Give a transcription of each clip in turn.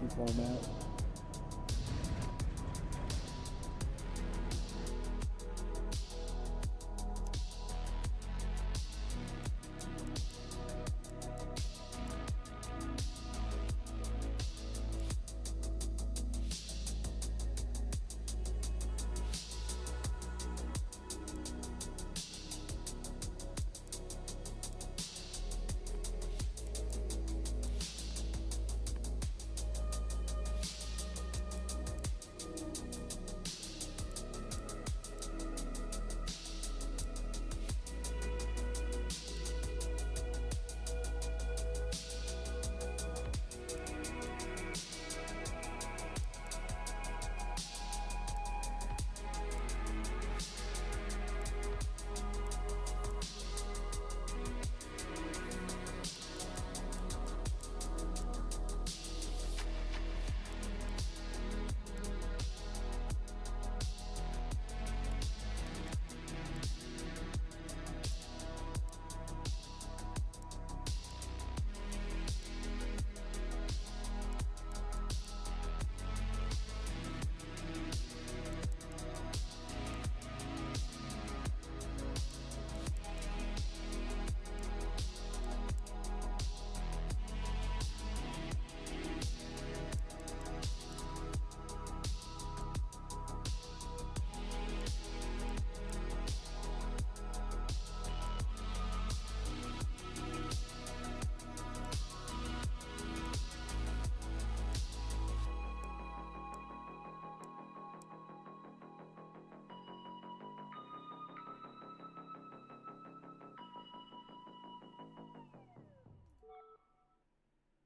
too far back.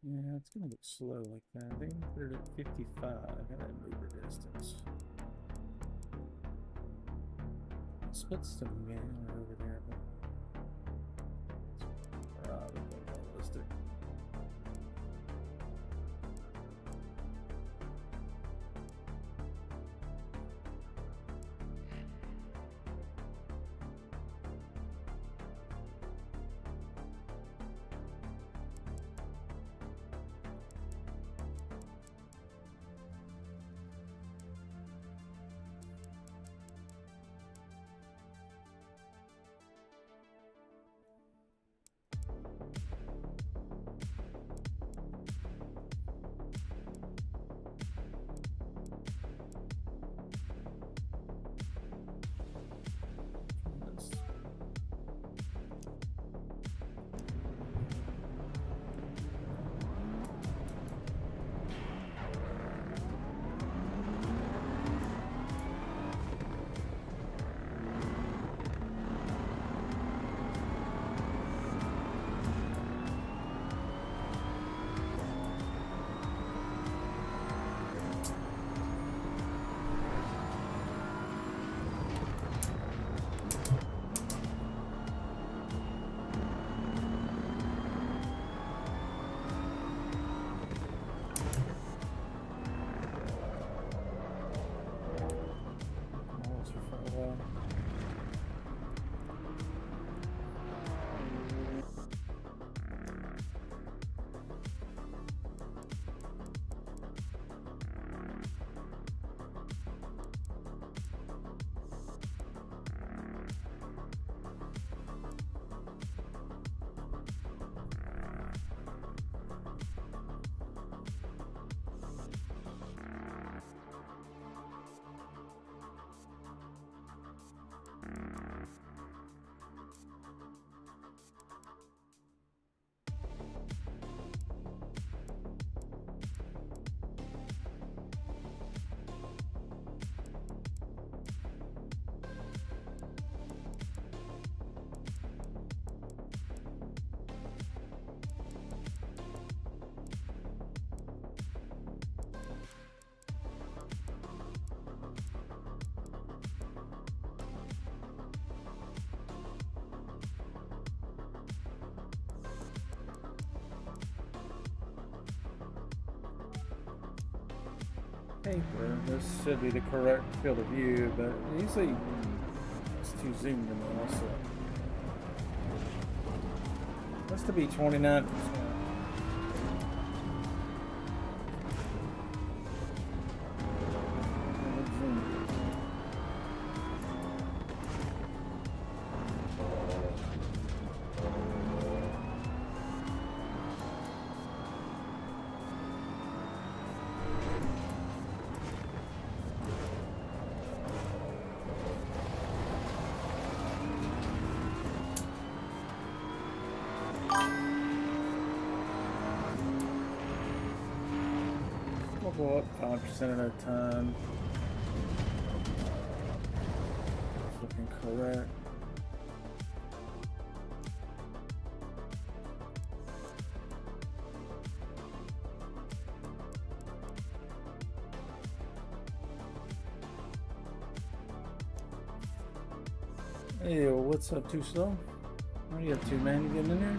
Yeah, it's gonna get slow like that. They can put it at 55. How that move the distance? Splits the man over there, but probably realistic. Paper, this should be the correct field of view, but usually it's too zoomed in also. That's to be 29%. We'll go up 5% at a time. It's looking correct. Hey, what's up, Too Slow? What are you up to, man? You getting in there?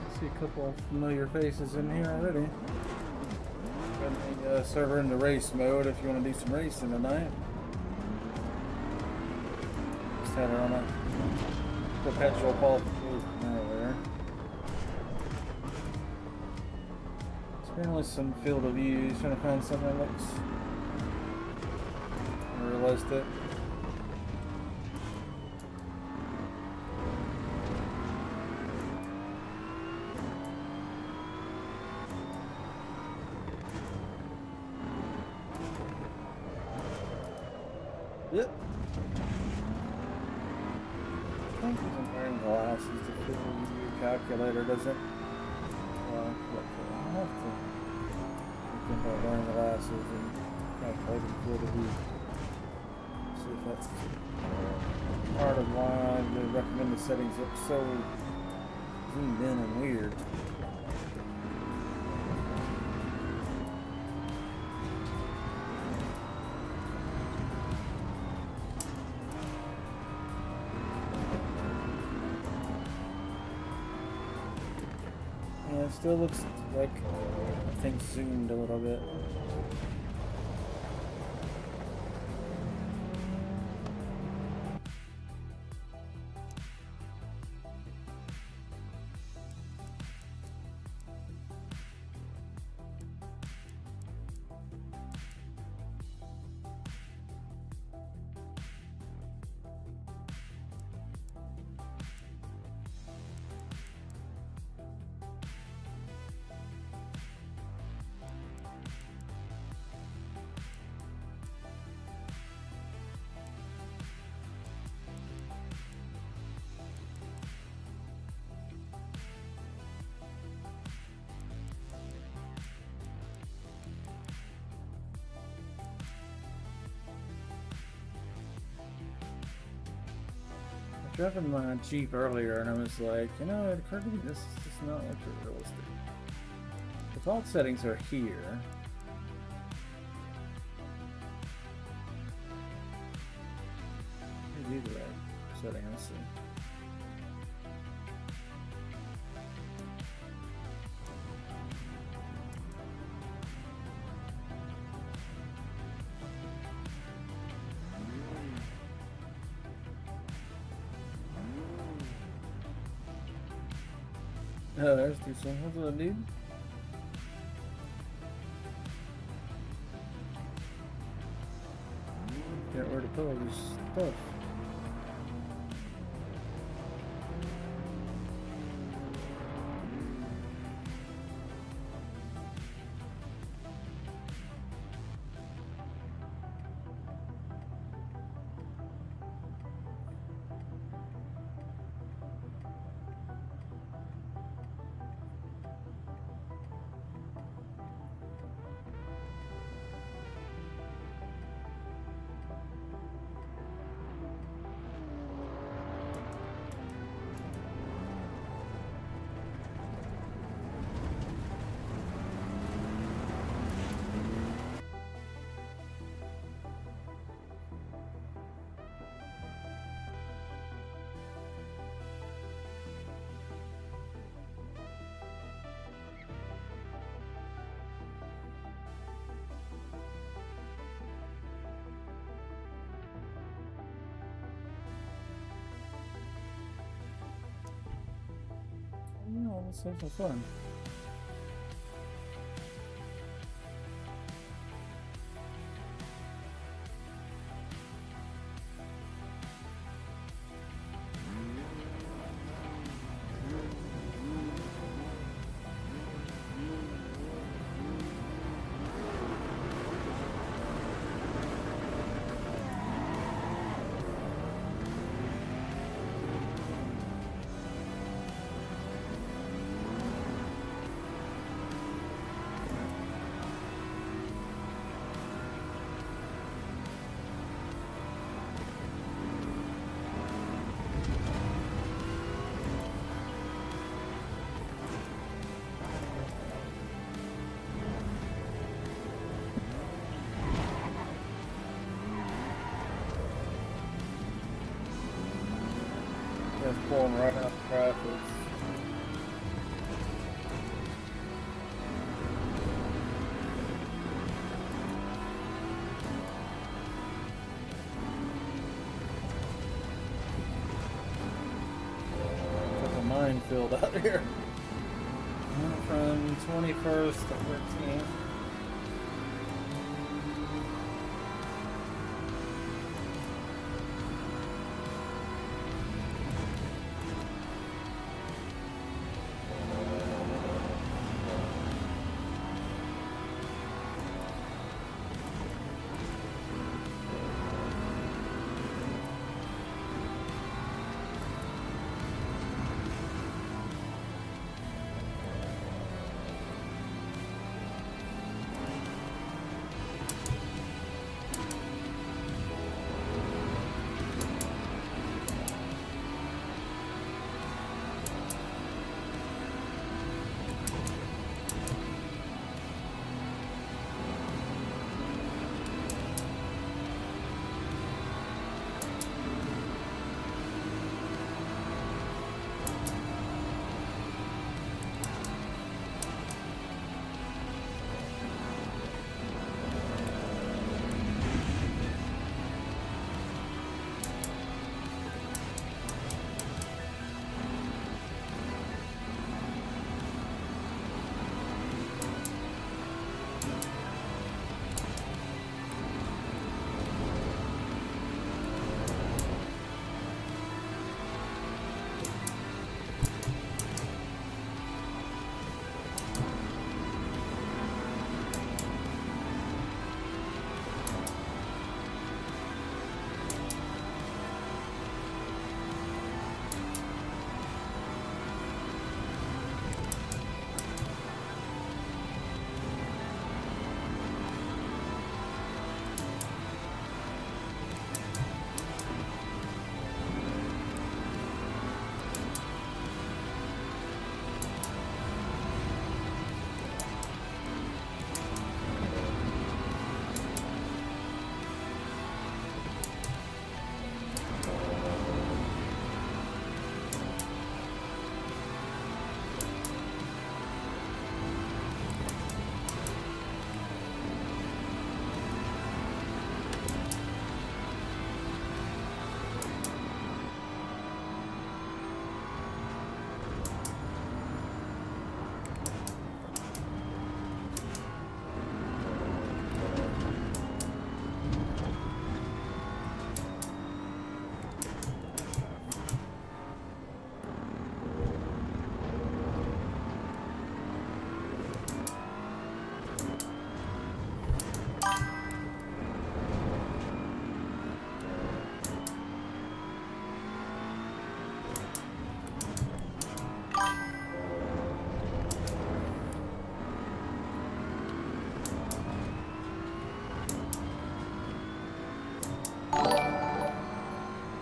I see a couple of familiar faces in here already. Got the server in the race mode if you want to do some racing tonight. Just had her on a perpetual qualification earlier. Apparently some field of view, trying to find something that looks realistic. Yep. I think I'm wearing glasses to field of view calculator, does it? Well, I'll have to think about wearing glasses and calculating field of view. See if that's part of why the recommended settings look so zoomed in and weird. Yeah, it still looks like things zoomed a little bit. Driving my Jeep earlier and I was like, you know, it occurred to me this is just not like realistic. Default settings are here. Maybe the right setting, let's see. Oh, there's two songs. That's what I need. Get rid of all this stuff. No, let's have some fun. was pulling right out the traffic. It's a minefield out here. Went from 21st to 15th.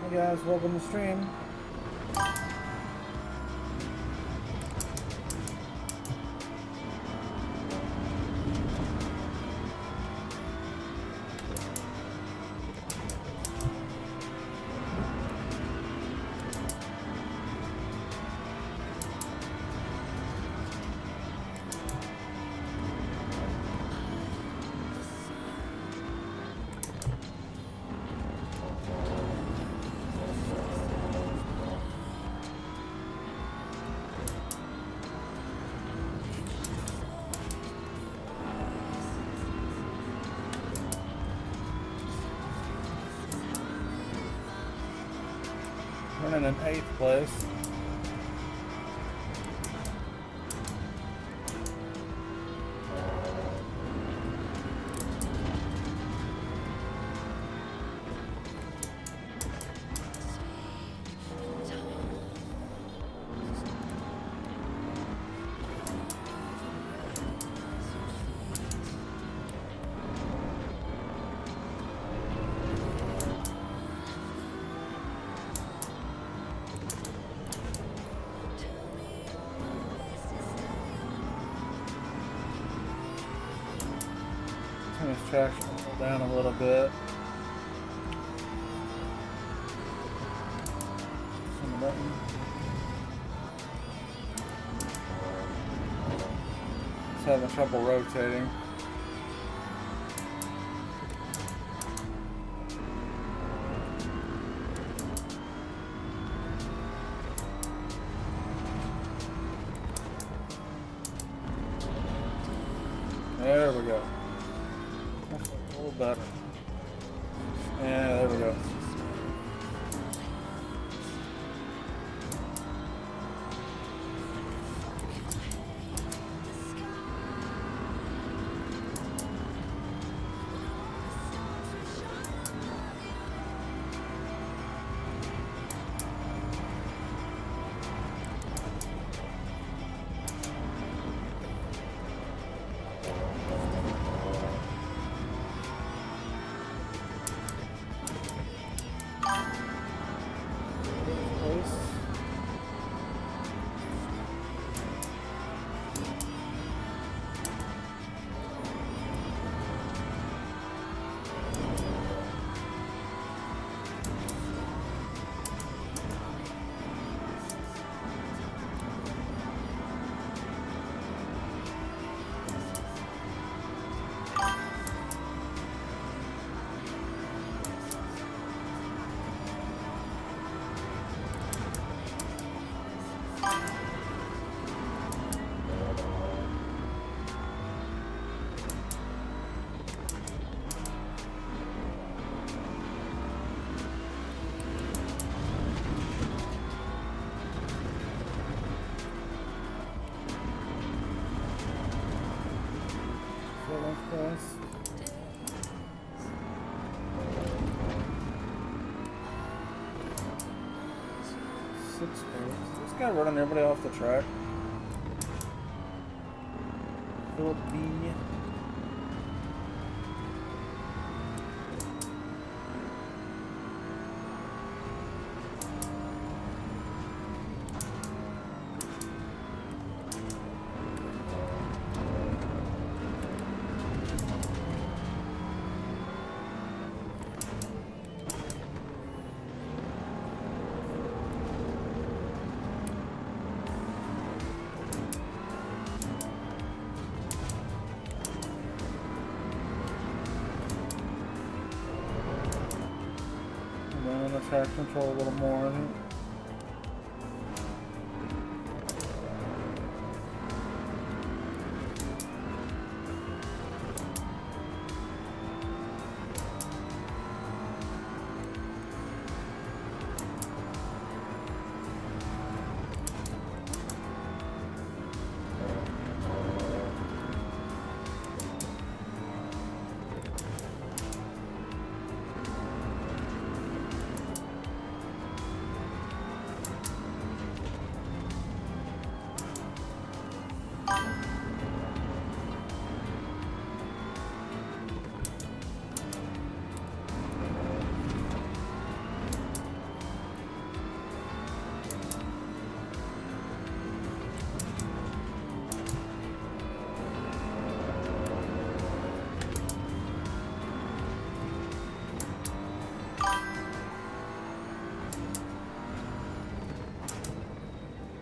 Hey guys, welcome to the stream. Running in 8th place. Turn this traction down a little bit. Some of button. It's having trouble rotating. There we go. That's a little better. Yeah, there we go. This guy running everybody off the track. Philip B. Track control a little more, I think.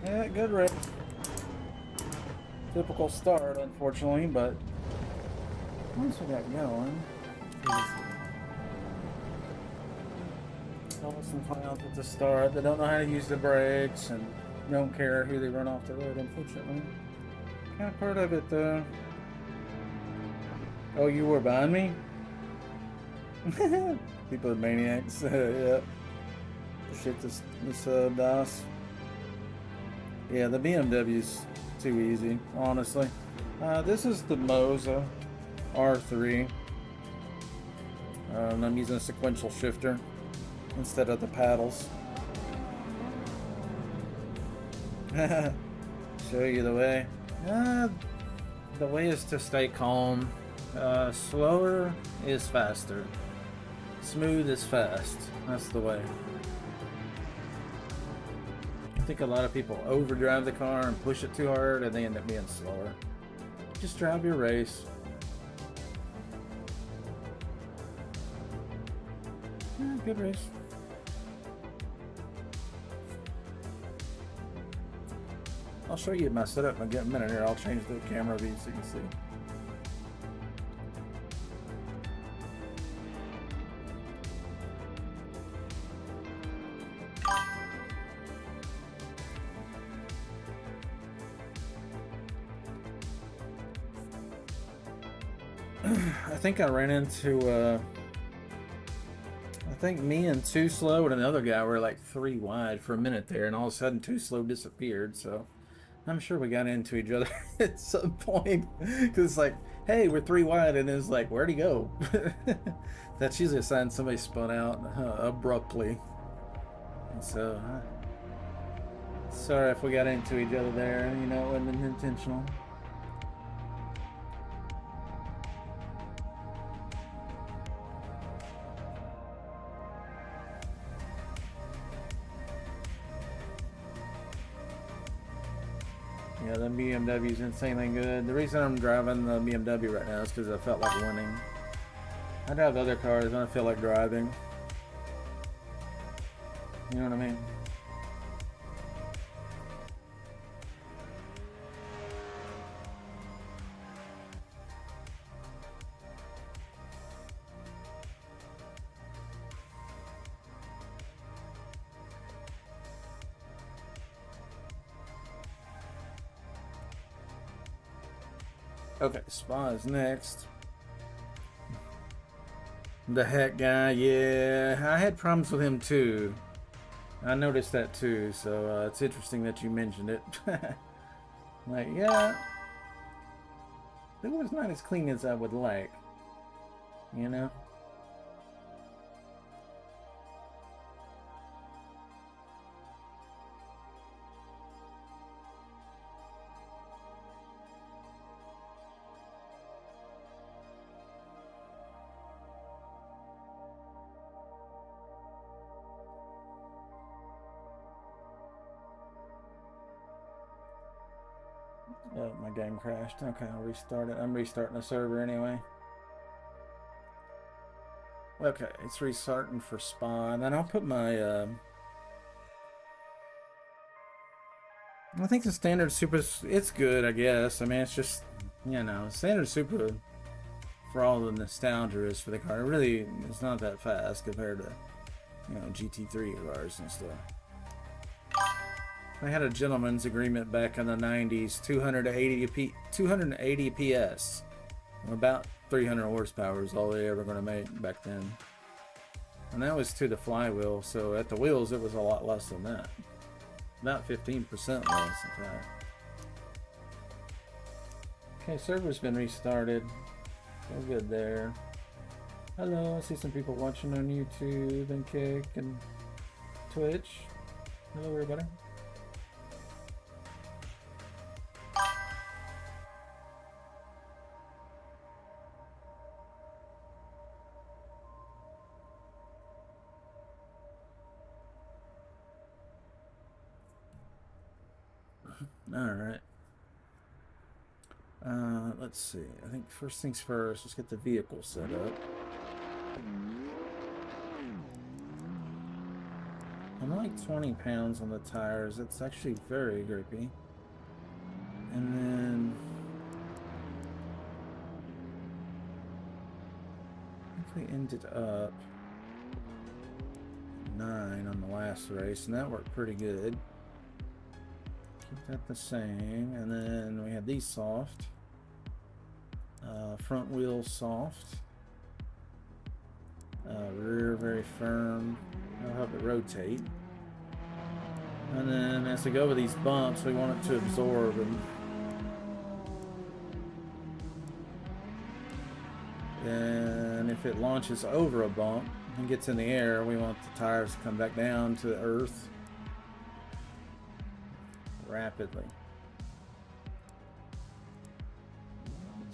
Yeah, good race. Typical start, unfortunately, but once we got going, almost some clowns at the start. They don't know how to use the brakes and don't care who they run off the road, unfortunately. Kind of part of it, though. Oh, you were behind me? People are maniacs. Yeah. Shit, this DOS. Yeah, the BMW's too easy, honestly. This is the Moza R3. And I'm using a sequential shifter instead of the paddles. Show you the way. The way is to stay calm. Slower is faster. Smooth is fast. That's the way. I think a lot of people overdrive the car and push it too hard and they end up being slower. Just drive your race. Yeah, good race. I'll show you my setup in a minute here. I'll change the camera view so you can see. I think I ran into, I think me and Too Slow and another guy were like 3 wide for a minute there, and all of a sudden Too Slow disappeared, so I'm sure we got into each other at some point, because it's like, hey, we're 3 wide, and it's like, where'd he go? That's usually a sign somebody spun out abruptly. And so, sorry if we got into each other there, you know, it wasn't intentional. Yeah, the BMW's insanely good. The reason I'm driving the BMW right now is because I felt like winning. I drive other cars and I feel like driving. You know what I mean? Okay, Spa is next. The Heck guy, yeah, I had problems with him too. I noticed that too, so it's interesting that you mentioned it. Like, yeah, it was not as clean as I would like, you know? Oh, my game crashed. Okay, I'll restart it. I'm restarting the server anyway. Okay, it's restarting for Spa, and then I'll put my, I think the standard Super, it's good, I guess. I mean, it's just, you know, standard Super, for all the nostalgia is for the car, really, it's not that fast compared to, you know, GT3 cars and stuff. I had a gentleman's agreement back in the 90s, 280 PS. About 300 horsepower is all they ever going to make back then. And that was to the flywheel, so at the wheels it was a lot less than that. About 15% less, in fact. Okay, server's been restarted. So good there. Hello, I see some people watching on YouTube and Kick and Twitch. Hello, everybody. Alright. Let's see. I think first things first, let's get the vehicle set up. I'm like 20 pounds on the tires. It's actually very grippy. And then I think we ended up 9 on the last race, and that worked pretty good. Keep that the same, and then we had these soft. Front wheel soft. Rear very firm. That'll help it rotate. And then as we go over these bumps, we want it to absorb them. And if it launches over a bump and gets in the air, we want the tires to come back down to the earth rapidly.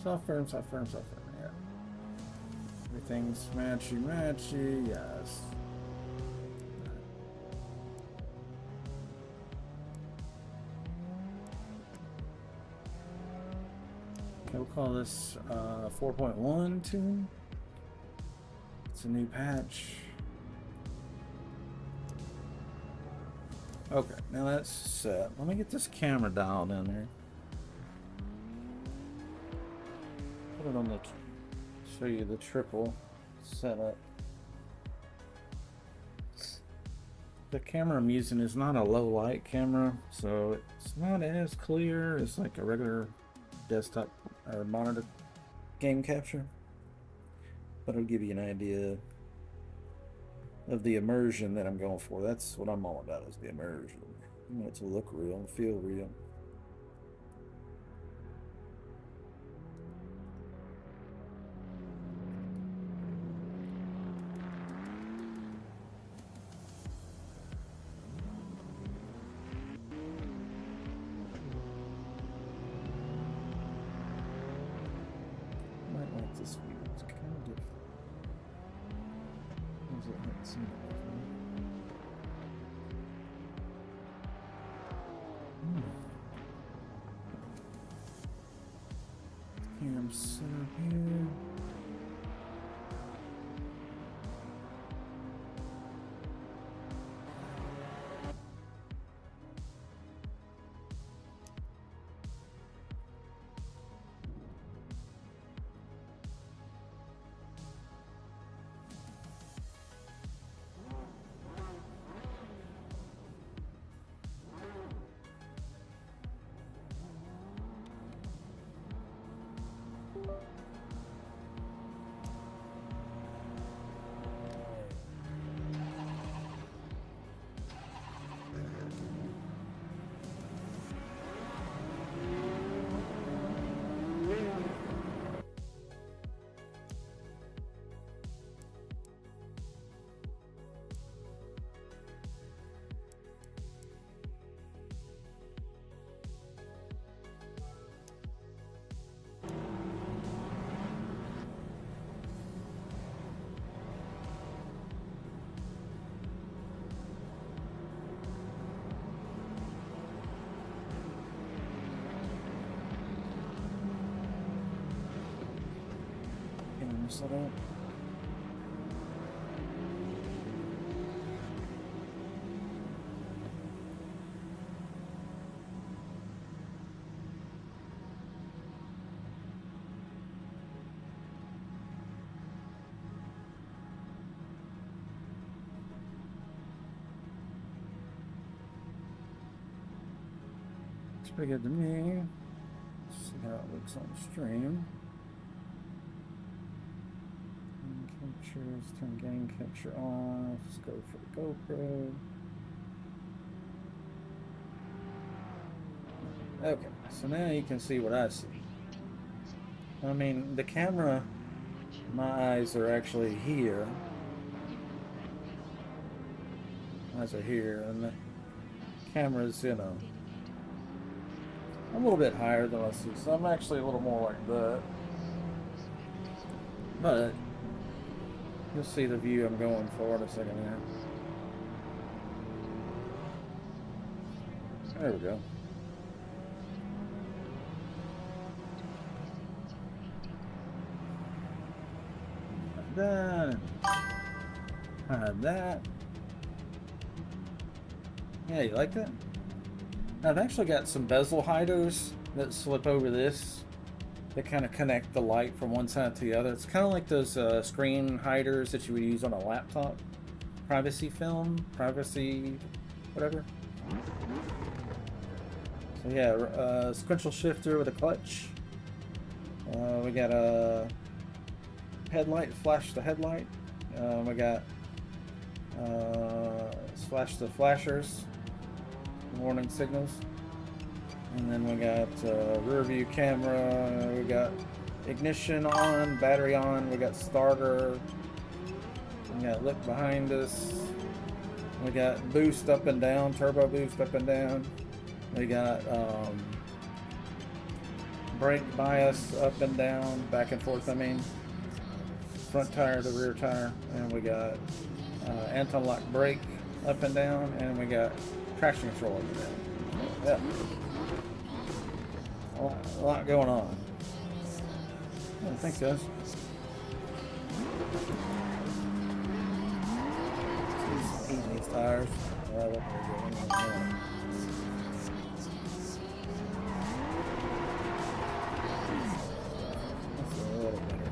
Soft firm, soft firm, soft firm, yeah. Everything's matchy, yes. Okay, we'll call this 4.1 tune. It's a new patch. Okay, now that's set. Let me get this camera dialed in there. Put it on the, show you the triple setup. The camera I'm using is not a low light camera, so it's not as clear as like a regular desktop or monitor game capture, but it'll give you an idea of the immersion that I'm going for. That's what I'm all about, is the immersion. I want it to look real and feel real. This view is kind of different. How's it not seen it before? Here I'm set up here. Set up. It's pretty good to me. Let's see how it looks on the stream. Captures, turn game capture off. Let's go for the GoPro. Okay, so now you can see what I see. I mean, the camera, my eyes are actually here. Eyes are here, and the camera's, you know, I'm a little bit higher than I see, so I'm actually a little more like that. But you'll see the view I'm going for in a second here. There we go. Like that. Hide that. Yeah, you like that? I've actually got some bezel hiders that slip over this. They kind of connect the light from one side to the other. It's kind of like those screen hiders that you would use on a laptop. Privacy film, privacy, whatever. So yeah, sequential shifter with a clutch. We got a headlight, flash the headlight. We got flash the flashers, warning signals. And then we got rear view camera, we got ignition on, battery on, we got starter, we got look behind us, we got boost up and down, turbo boost up and down, we got brake bias up and down, back and forth, I mean, front tire to rear tire, and we got anti-lock brake up and down, and we got traction control up and down. Yeah. A lot going on. Yeah, thanks, guys. These tires. Well, that very good. Yeah. That's a little better.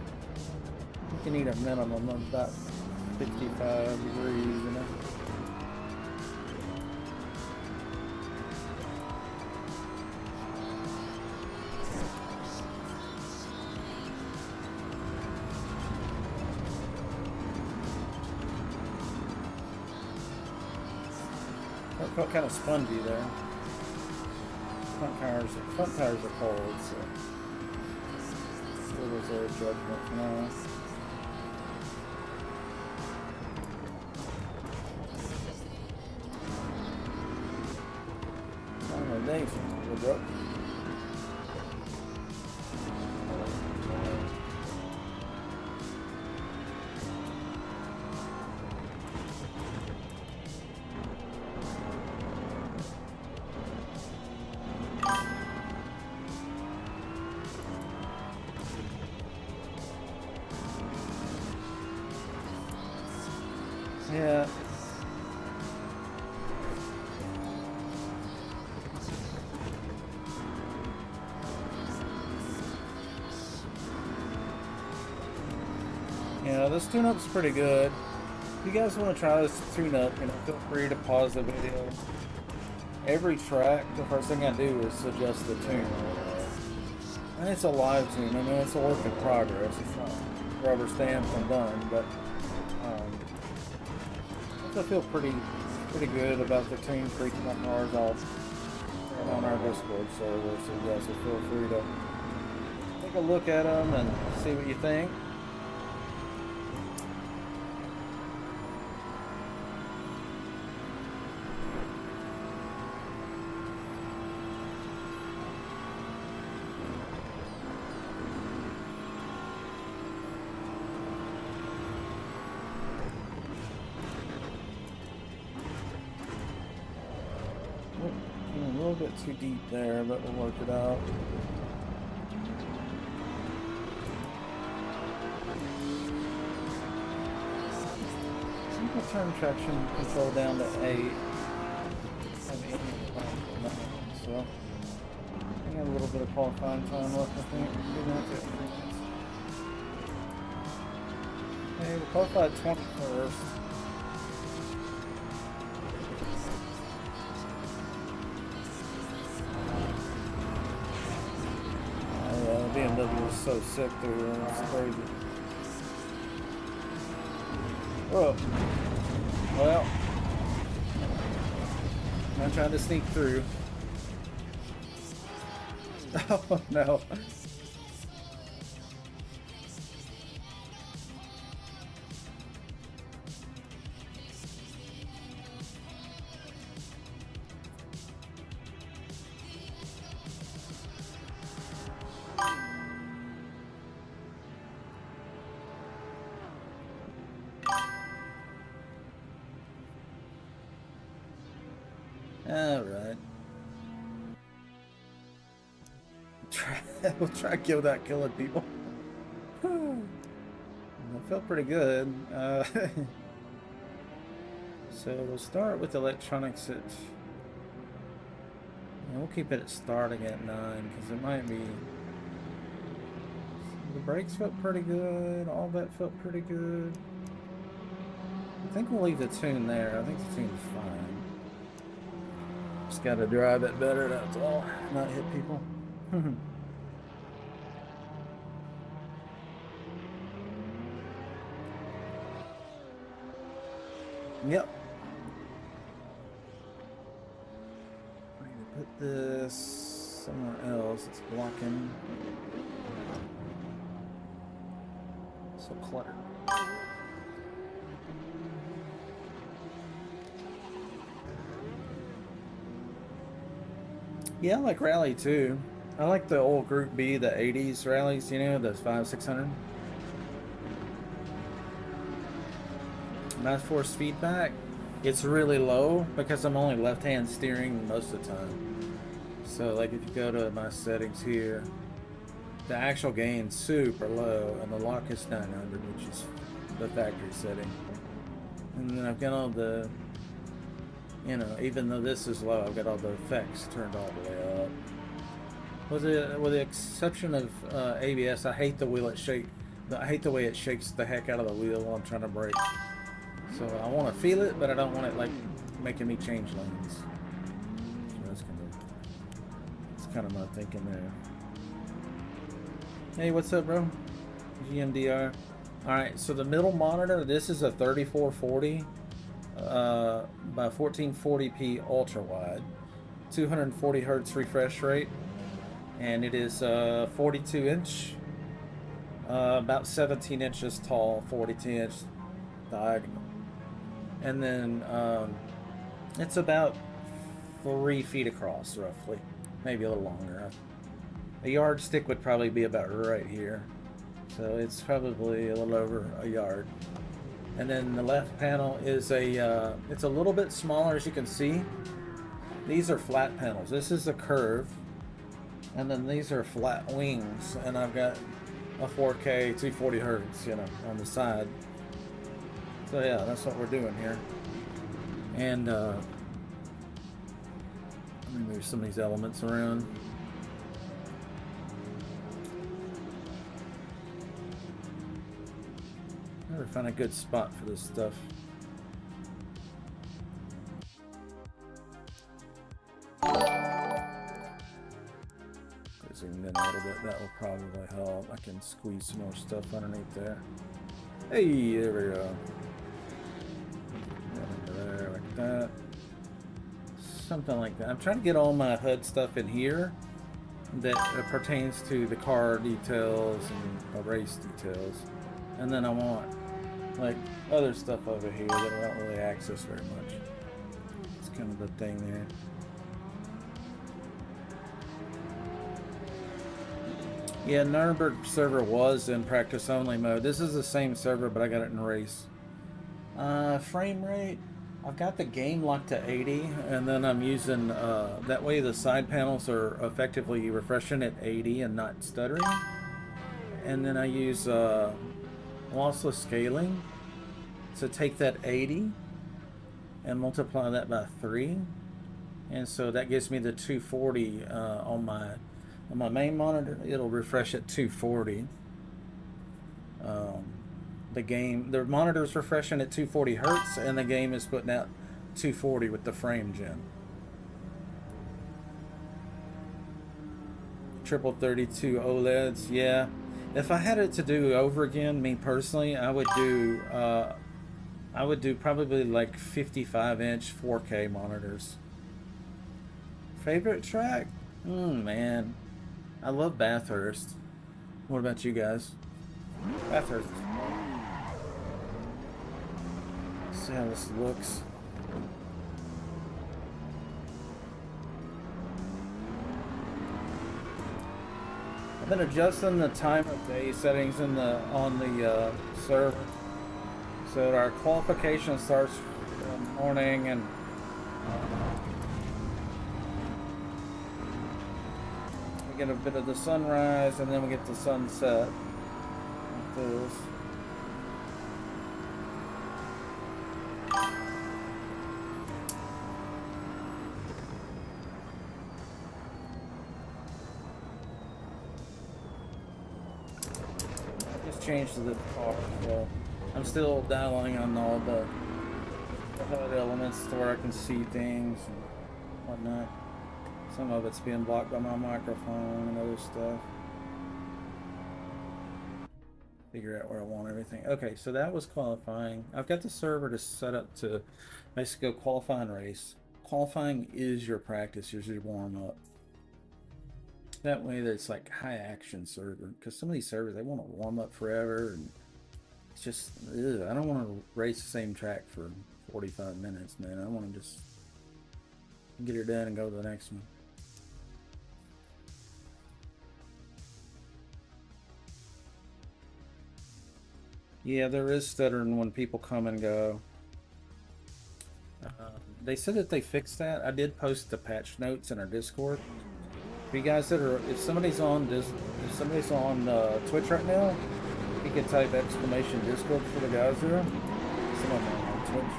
You can eat a minimum of about 65 degrees, you know. It felt kind of spongy there. Front tires are cold, so we'll reserve judgment for now. Thanks, bro. Yeah. Yeah, this tune-up's pretty good. If you guys want to try this tune-up, you know, feel free to pause the video. Every track, the first thing I do is suggest the tune. And it's a live tune. I mean, it's a work in progress. It's not rubber stamped and done, but I feel pretty good about the tune for each of my cars. I'll put it on our Discord server, so you guys will feel free to take a look at them and see what you think. A little bit too deep there, but we'll work it out. I'll turn traction control down to 8. So I got a little bit of qualifying time left, I think. Hey, we qualified 21st. BMW was so sick there, it's crazy. Whoa. Well, I'm trying to sneak through. Oh no. Alright. We'll try to kill that killing people. That felt pretty good. So we'll start with electronics at... We'll keep it at starting at 9 because it might be... The brakes felt pretty good. All that felt pretty good. I think we'll leave the tune there. I think the tune's fine. Just gotta drive it better, that's all. Not hit people. Yep. I need to put this somewhere else. It's blocking. So cluttered. Yeah, I like rally too. I like the old Group B, the 80s rallies, you know, those 500-600. Mass force feedback, it's really low because I'm only left-hand steering most of the time. So like if you go to my settings here, the actual gain's super low and the lock is 900, which is the factory setting. And then I've got all the You know, even though this is low, I've got all the effects turned all the way up. With the exception of ABS, I hate the wheel it shake. I hate the way it shakes the heck out of the wheel while I'm trying to brake. So I want to feel it, but I don't want it like making me change lanes. So that's kind of my thinking there. Hey, what's up, bro? GMDR. All right, so the middle monitor. This is a 3440 by 1440p ultra wide, 240 hertz refresh rate, and it is 42 inch, about 17 inches tall, 42 inch diagonal. And then it's about 3 feet across, roughly. Maybe a little longer. A yardstick would probably be about right here. So it's probably a little over a yard. And then the left panel is it's a little bit smaller, as you can see. These are flat panels. This is a curve. And then these are flat wings. And I've got a 4K 240 hertz, you know, on the side. So yeah, that's what we're doing here. And let me move some of these elements around. Never find a good spot for this stuff. Zoom in a little bit, that will probably help. I can squeeze some more stuff underneath there. Hey, there we go. There, like that. Something like that. I'm trying to get all my HUD stuff in here that pertains to the car details and race details. And then I want like other stuff over here that I don't really access very much. It's kind of the thing there. Yeah, Nuremberg server was in practice only mode. This is the same server, but I got it in race. Frame rate, I've got the game locked to 80, and then I'm using, that way the side panels are effectively refreshing at 80 and not stuttering. And then I use lossless scaling to take that 80 and multiply that by 3. And so that gives me the 240 on my main monitor. It'll refresh at 240. The monitor's refreshing at 240 hertz, and the game is putting out 240 with the frame gen. Triple 32 OLEDs, yeah. If I had it to do over again, me personally, I would do probably like 55-inch 4K monitors. Favorite track? Man, I love Bathurst. What about you guys? Bathurst. Let's see how this looks. I've been adjusting the time of day settings on the server, so that our qualification starts in the morning, and we get a bit of the sunrise, and then we get the sunset. Like this. Change to the car, so I'm still dialing on all the HUD elements to where I can see things and whatnot. Some of it's being blocked by my microphone and other stuff. Figure out where I want everything. Okay, so that was qualifying. I've got the server to set up to basically go qualify and race. Qualifying is your practice, is your warm up. That way it's like high action server, because some of these servers, they want to warm up forever, and it's just, ugh, I don't want to race the same track for 45 minutes, man. I want to just get it done and go to the next one. Yeah, there is stuttering when people come and go. They said that they fixed that. I did post the patch notes in our Discord. For you guys that are, if somebody's on Twitch right now, you can type exclamation Discord for the guys there. Some of them are on Twitch.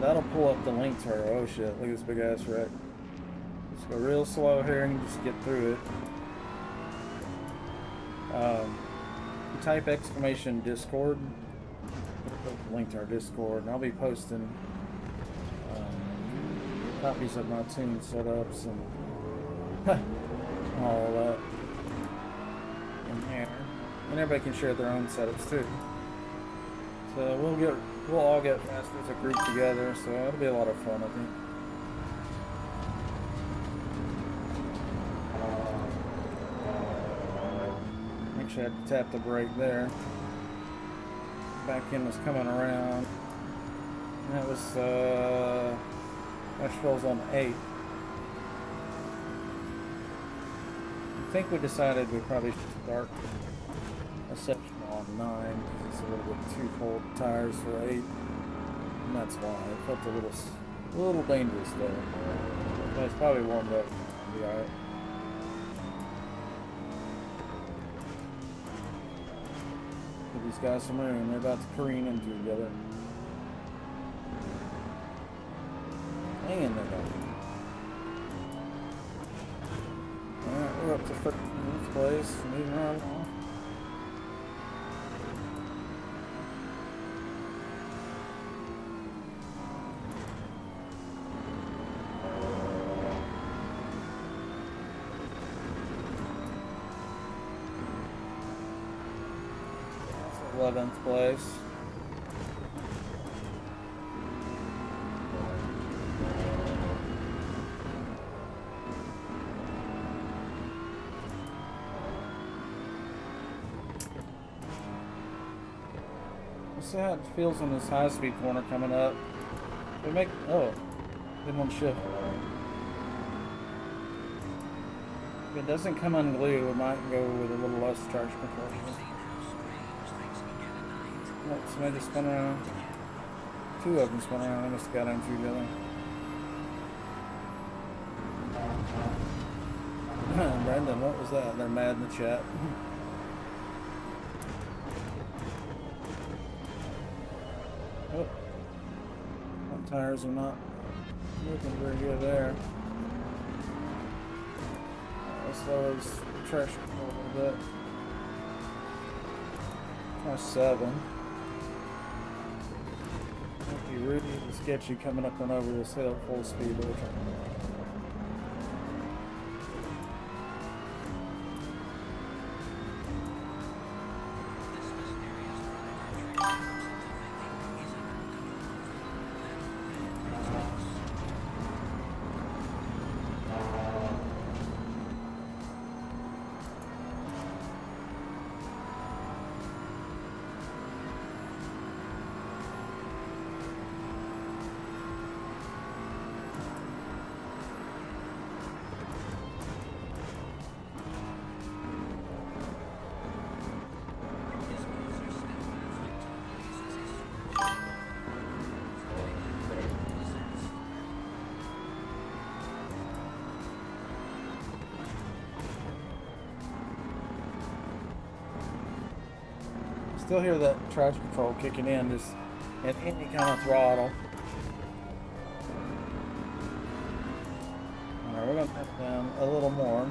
That'll pull up the link to her. Oh shit, look at this big ass wreck. Just go real slow here and just get through it. You type exclamation Discord, link to our Discord, and I'll be posting copies of my tune setups and all that in there. And everybody can share their own setups too. So we'll all get faster as a group together, so it'll be a lot of fun, I think. Actually, I had to tap the brake there. Back end was coming around. And that was Asheville's on 8. I think we decided we probably should start Assetto on 9 because it's a little bit too cold tires for 8, and that's why it felt a little dangerous there. But it's probably warmed up. It'll be alright. Give these guys some room. They're about to careen into each other. Hang in there, though. Alright, we're up to 13th place. Moving right along. That's 11th place. See how it feels on this high-speed corner coming up. We make didn't want to shift. If it doesn't come unglued, we might go with a little less charge control. Nope, somebody just spun around. 2 of them spun around. They must have got into each other. Brendan, what was that? They're mad in the chat. Oh, my tires are not looking very good there. As slow as trash control a little bit. Try 7. Might be really sketchy coming up and over this hill at full speed. Still hear that traction control kicking in, just at any kind of throttle. Alright, we're going to tap down a little more.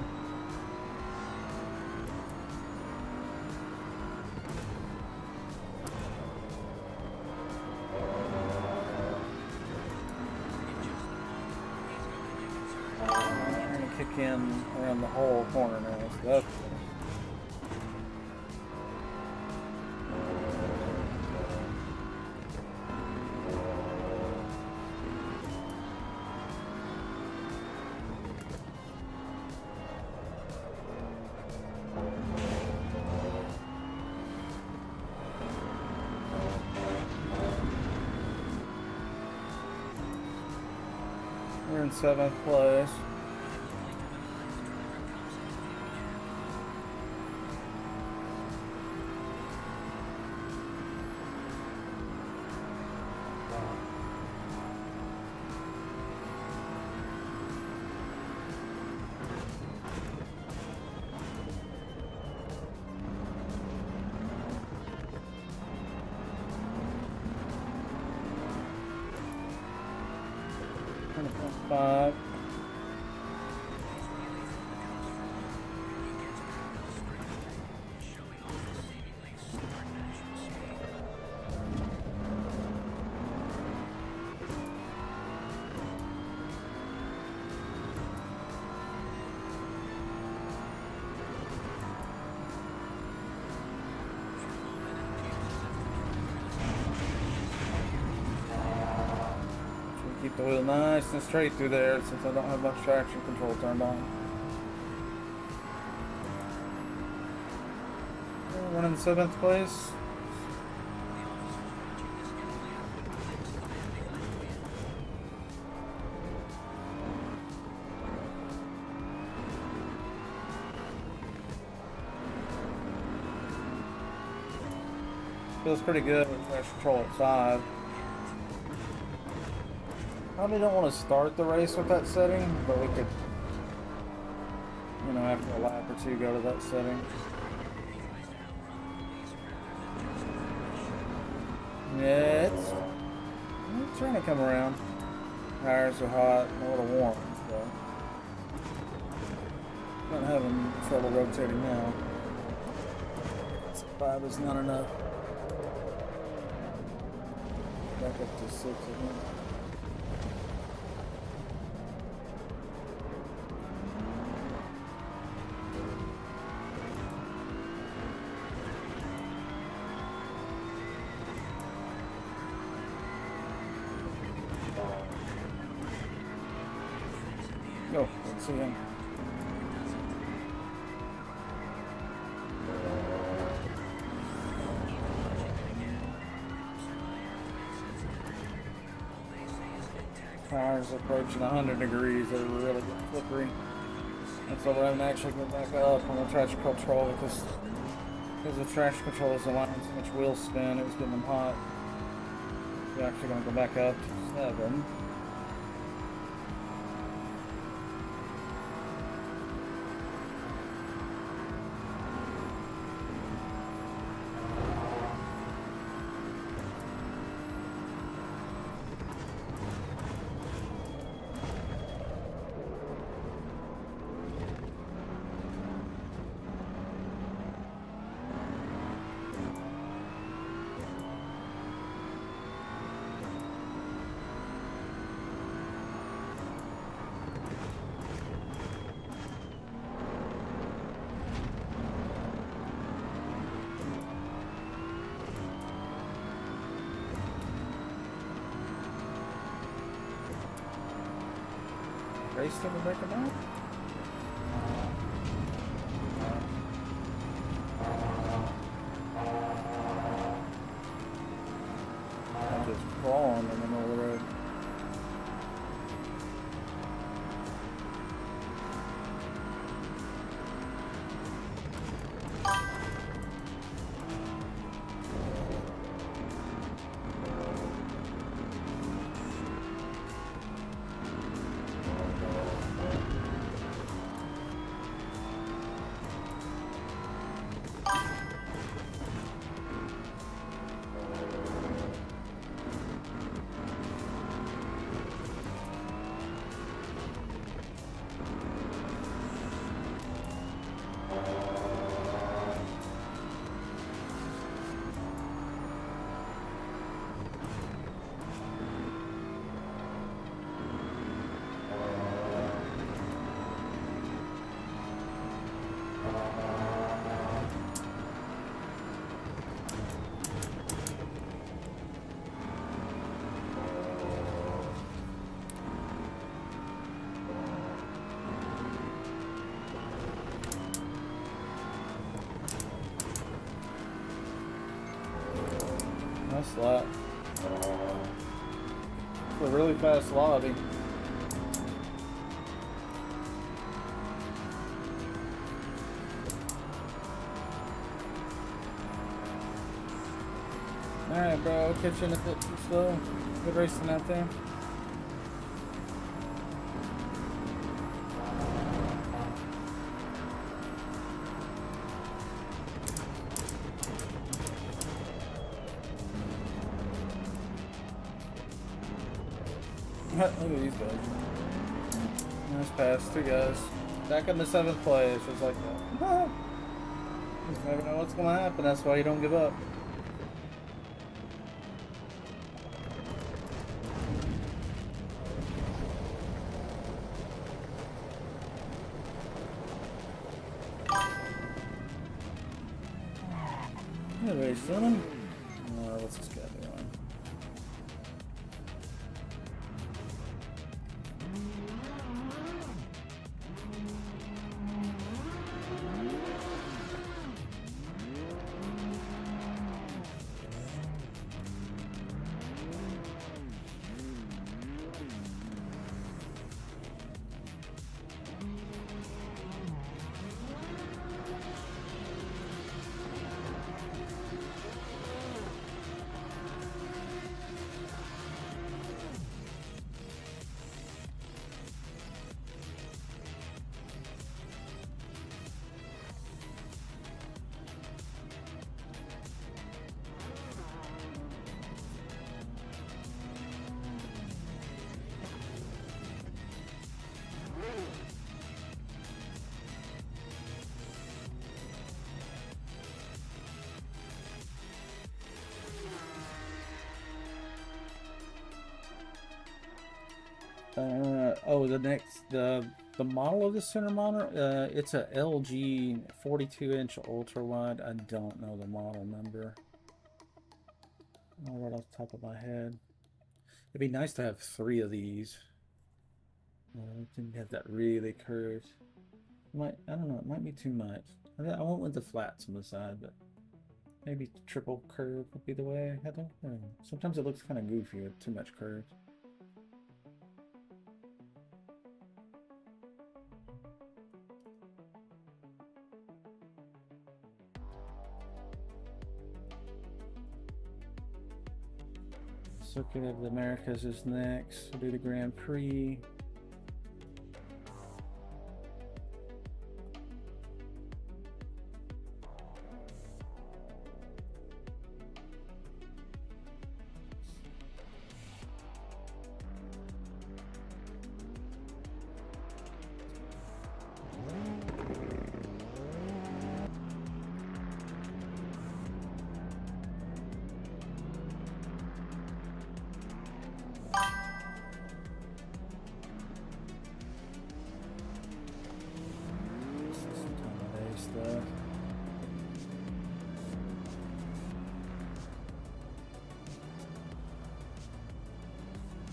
We're going to kick in around the whole corner now, so that's good. We're in 7th place. 5. Keep the wheel nice and straight through there since I don't have much traction control turned on. Running 7th place. Feels pretty good with traction control at 5. Probably don't want to start the race with that setting, but we could, you know, after a lap or 2 go to that setting. Yeah, it's trying to come around. Tires are hot and a little warm, so not having trouble rotating now. 5 is not enough. Back up to 6 again. Go, let's see him. Tires approaching 100 degrees. They're really slippery. That's why I'm actually going back up on the traction control because the traction control is allowing so much wheel spin. It was getting them hot. We're actually going to go back up to 7. Race to the break about? I'm just crawling in the middle of the road. Nice lap. It's a really fast lobby. Alright, bro, I'll catch you in a bit too slow. Good racing out there. Look at these guys. Nice pass, 2 guys. Back in the 7th place. It's like, you just never know what's going to happen. That's why you don't give up. Anyway, son. What's this guy doing? The model of the center monitor, it's a LG 42-inch ultra wide. I don't know the model number. Not right off the top of my head. It'd be nice to have 3 of these. Didn't have that really curved. I don't know. It might be too much. I went with the flats on the side, but maybe triple curve would be the way. I don't know. Sometimes it looks kind of goofy with too much curve. Circuit of the Americas is next. We'll do the Grand Prix.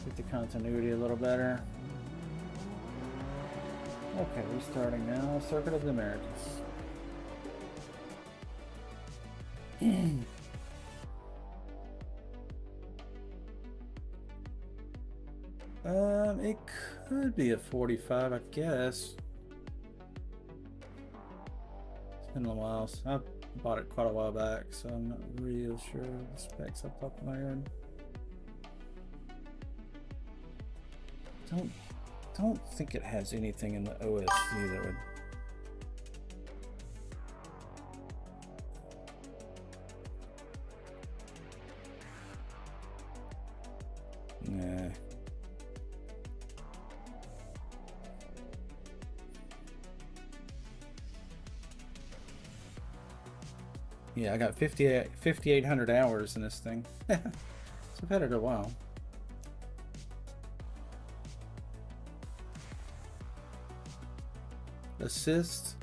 Get the continuity a little better. Okay, restarting now. Circuit of the Americas. It could be a 45, I guess. It's been a while. I bought it quite a while back, so I'm not real sure of the specs up top of my head. Don't think it has anything in the OSC that would. Nah. Yeah, I got 5,800 hours in this thing. So I've had it a while. Assist,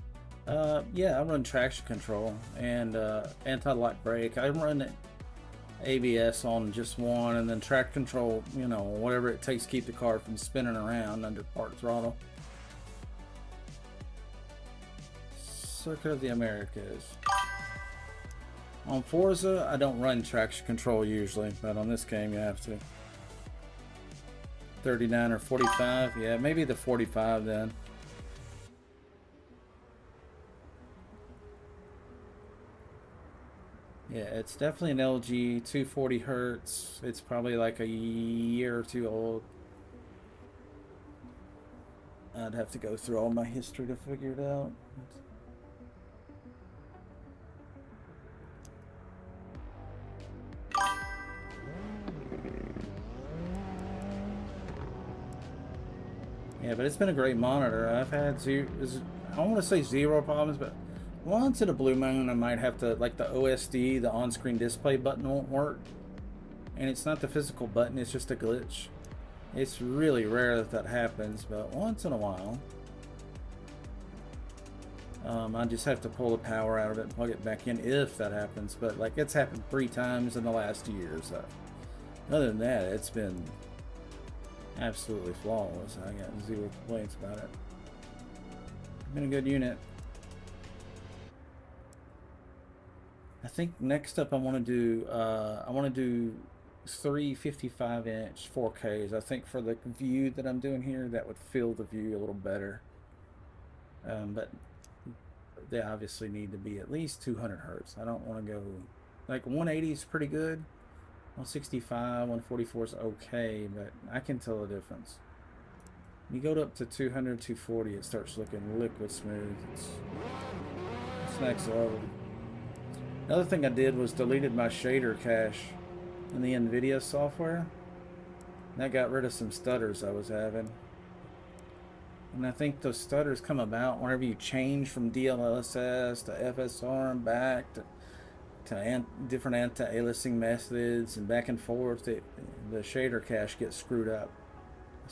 yeah, I run traction control and anti-lock brake. I run ABS on just one, and then traction control, you know, whatever it takes to keep the car from spinning around under part throttle. Circuit of the Americas. On Forza, I don't run traction control usually, but on this game you have to. 39 or 45, yeah, maybe the 45 then. Yeah, it's definitely an LG 240 hertz. It's probably like a year or two old. I'd have to go through all my history to figure it out. Yeah, but it's been a great monitor. I've had I don't want to say zero problems, but once in a blue moon I might have to, like the OSD, the on-screen display button won't work. And it's not the physical button, it's just a glitch. It's really rare that that happens, but once in a while. I just have to pull the power out of it and plug it back in if that happens. But like it's happened 3 times in the last year, so other than that, it's been absolutely flawless. I got zero complaints about it. Been a good unit. I think next up I want to do 3 55-inch 4Ks. I think for the view that I'm doing here, that would fill the view a little better. But they obviously need to be at least 200 hertz. I don't want to go like 180 is pretty good. 165, 144 is okay, but I can tell the difference. You go up to 200, 240, it starts looking liquid smooth. It's next level. Another thing I did was deleted my shader cache in the Nvidia software. That got rid of some stutters I was having. And I think those stutters come about whenever you change from DLSS to FSR and back to different anti-aliasing methods and back and forth. The shader cache gets screwed up.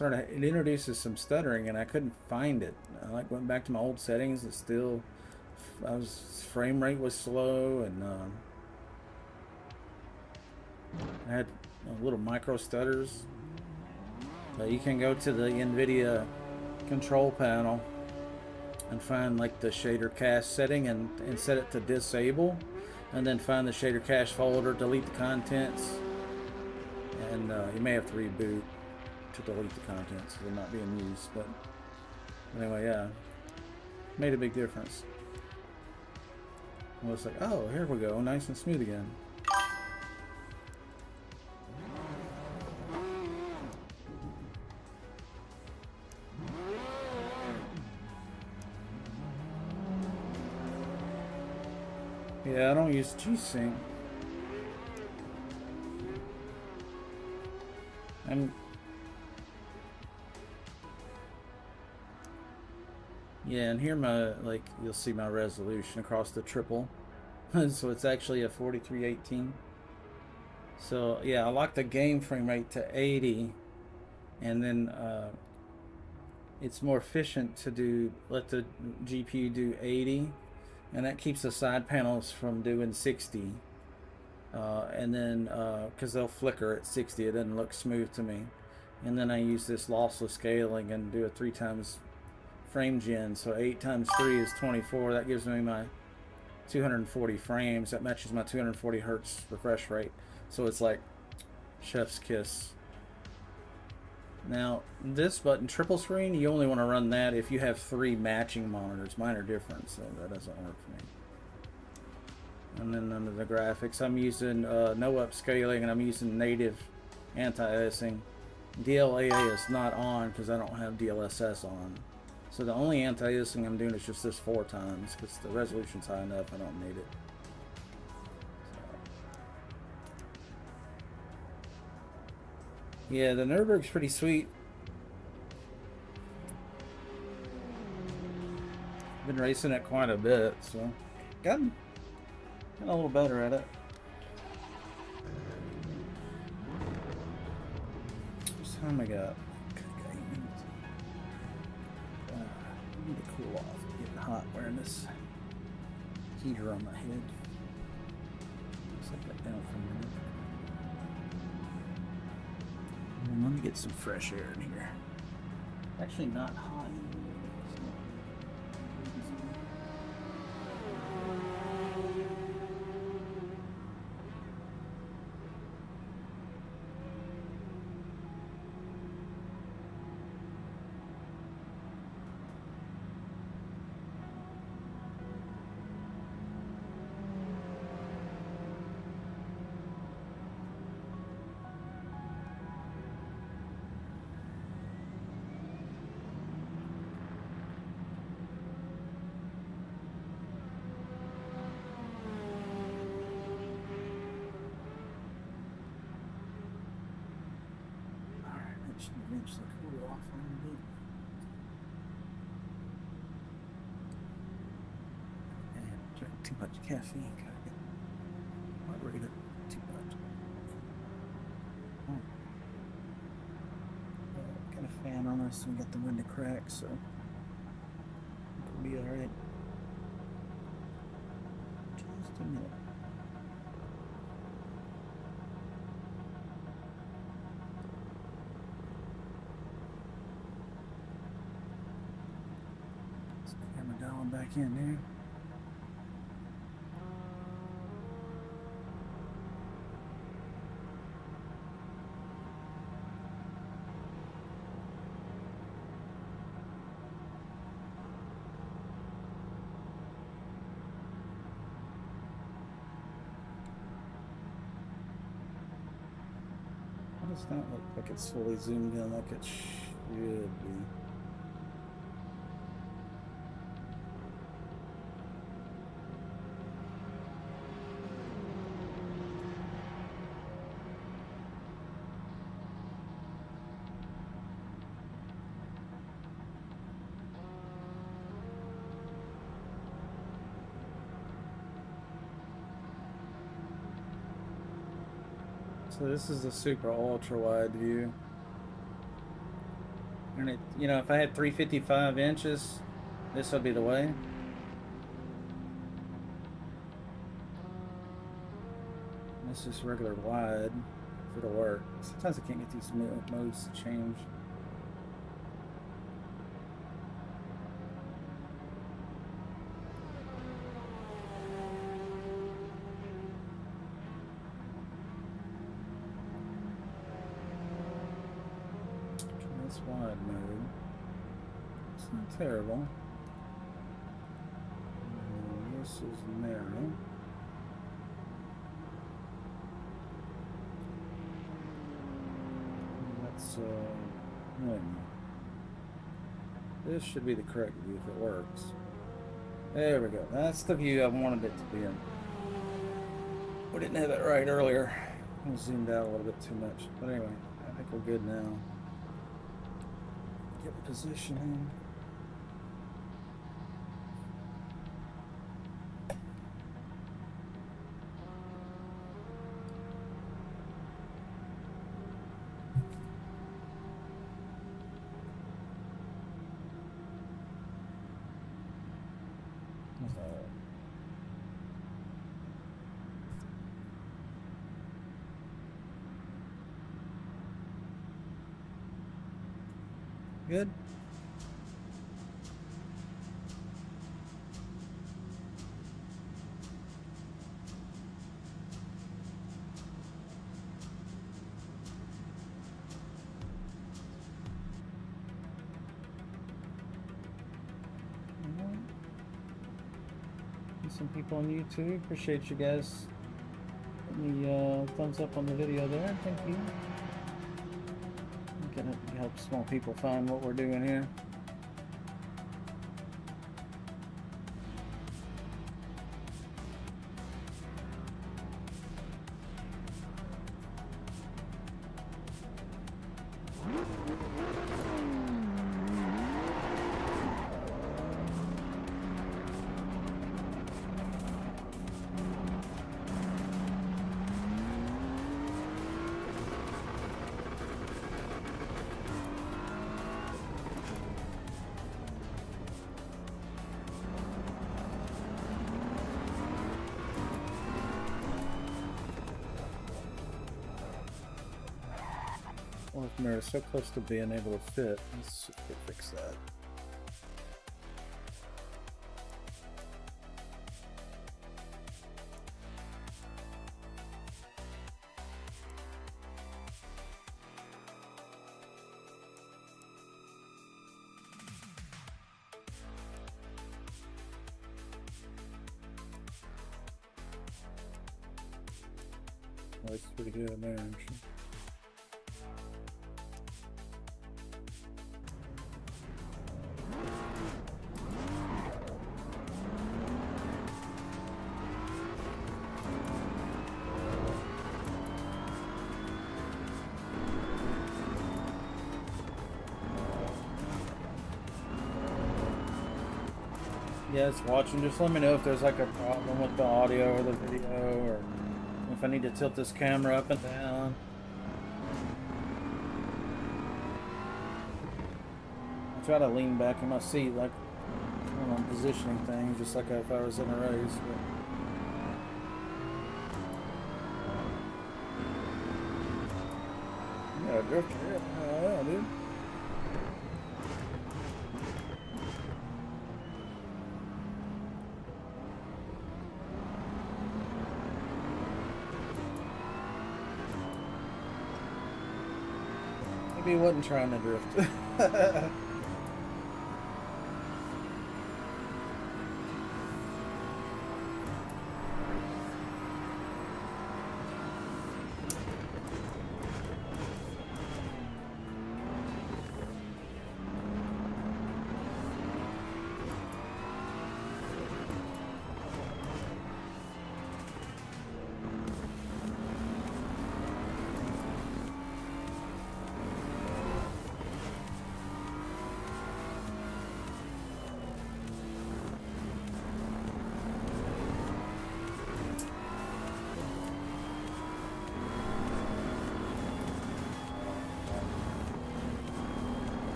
It introduces some stuttering, and I couldn't find it. I went back to my old settings. It still, frame rate was slow, and I had little micro stutters. But you can go to the Nvidia control panel and find like the shader cache setting and set it to disable, and then find the shader cache folder, delete the contents, and you may have to reboot to delete the contents because they're not being used. But anyway, yeah, made a big difference. I was like, oh, here we go, nice and smooth again. Yeah, I don't use G-Sync. Yeah, and here you'll see my resolution across the triple. So it's actually a 4318. So yeah, I locked the game frame rate to 80, and then it's more efficient to let the GPU do 80. And that keeps the side panels from doing 60. And then, because they'll flicker at 60, it doesn't look smooth to me. And then I use this lossless scaling and do a 3 times frame gen. So 8 times 3 is 24. That gives me my 240 frames. That matches my 240 hertz refresh rate. So it's like chef's kiss. Now, this button, triple screen, you only want to run that if you have 3 matching monitors. Mine are different, so that doesn't work for me. And then under the graphics, I'm using no upscaling, and I'm using native anti-aliasing. DLAA is not on because I don't have DLSS on. So the only anti-aliasing I'm doing is just this 4 times because the resolution's high enough, I don't need it. Yeah, the Nürburg's pretty sweet. Been racing it quite a bit, so got a little better at it. What's time I got? I need to cool off. It's getting hot wearing this heater on my head. Set that down for a minute. And let me get some fresh air in here. Actually not hot. Eventually cool off a little bit. too much caffeine. Might rate it too much. Got a fan on us and got the window cracked, so it'll be alright. Just a minute. Let's camera dialing back in there. Does not look like it's fully zoomed in like it should be. So this is a super ultra wide view, and it, you know, if I had 355 inches, this would be the way. This is regular wide for the work. Sometimes I can't get these modes to change. Wide mode. It's not terrible. And this is narrow. That's this should be the correct view if it works. There we go. That's the view I wanted it to be in. We didn't have it right earlier. I zoomed out a little bit too much. But anyway, I think we're good now. Get the positioning. Good. Some people on YouTube, appreciate you guys putting the thumbs up on the video there. Thank you. Gonna help small people find what we're doing here. Fourth mirror is so close to being able to fit. Let's see if we fix that. Oh, it's pretty good in there, actually. Yes, watching. Just let me know if there's like a problem with the audio or the video, or if I need to tilt this camera up and down. I try to lean back in my seat, like when I'm positioning things, just like if I was in a race. But... yeah, drift here. Oh, yeah, dude. Maybe he wasn't trying to drift.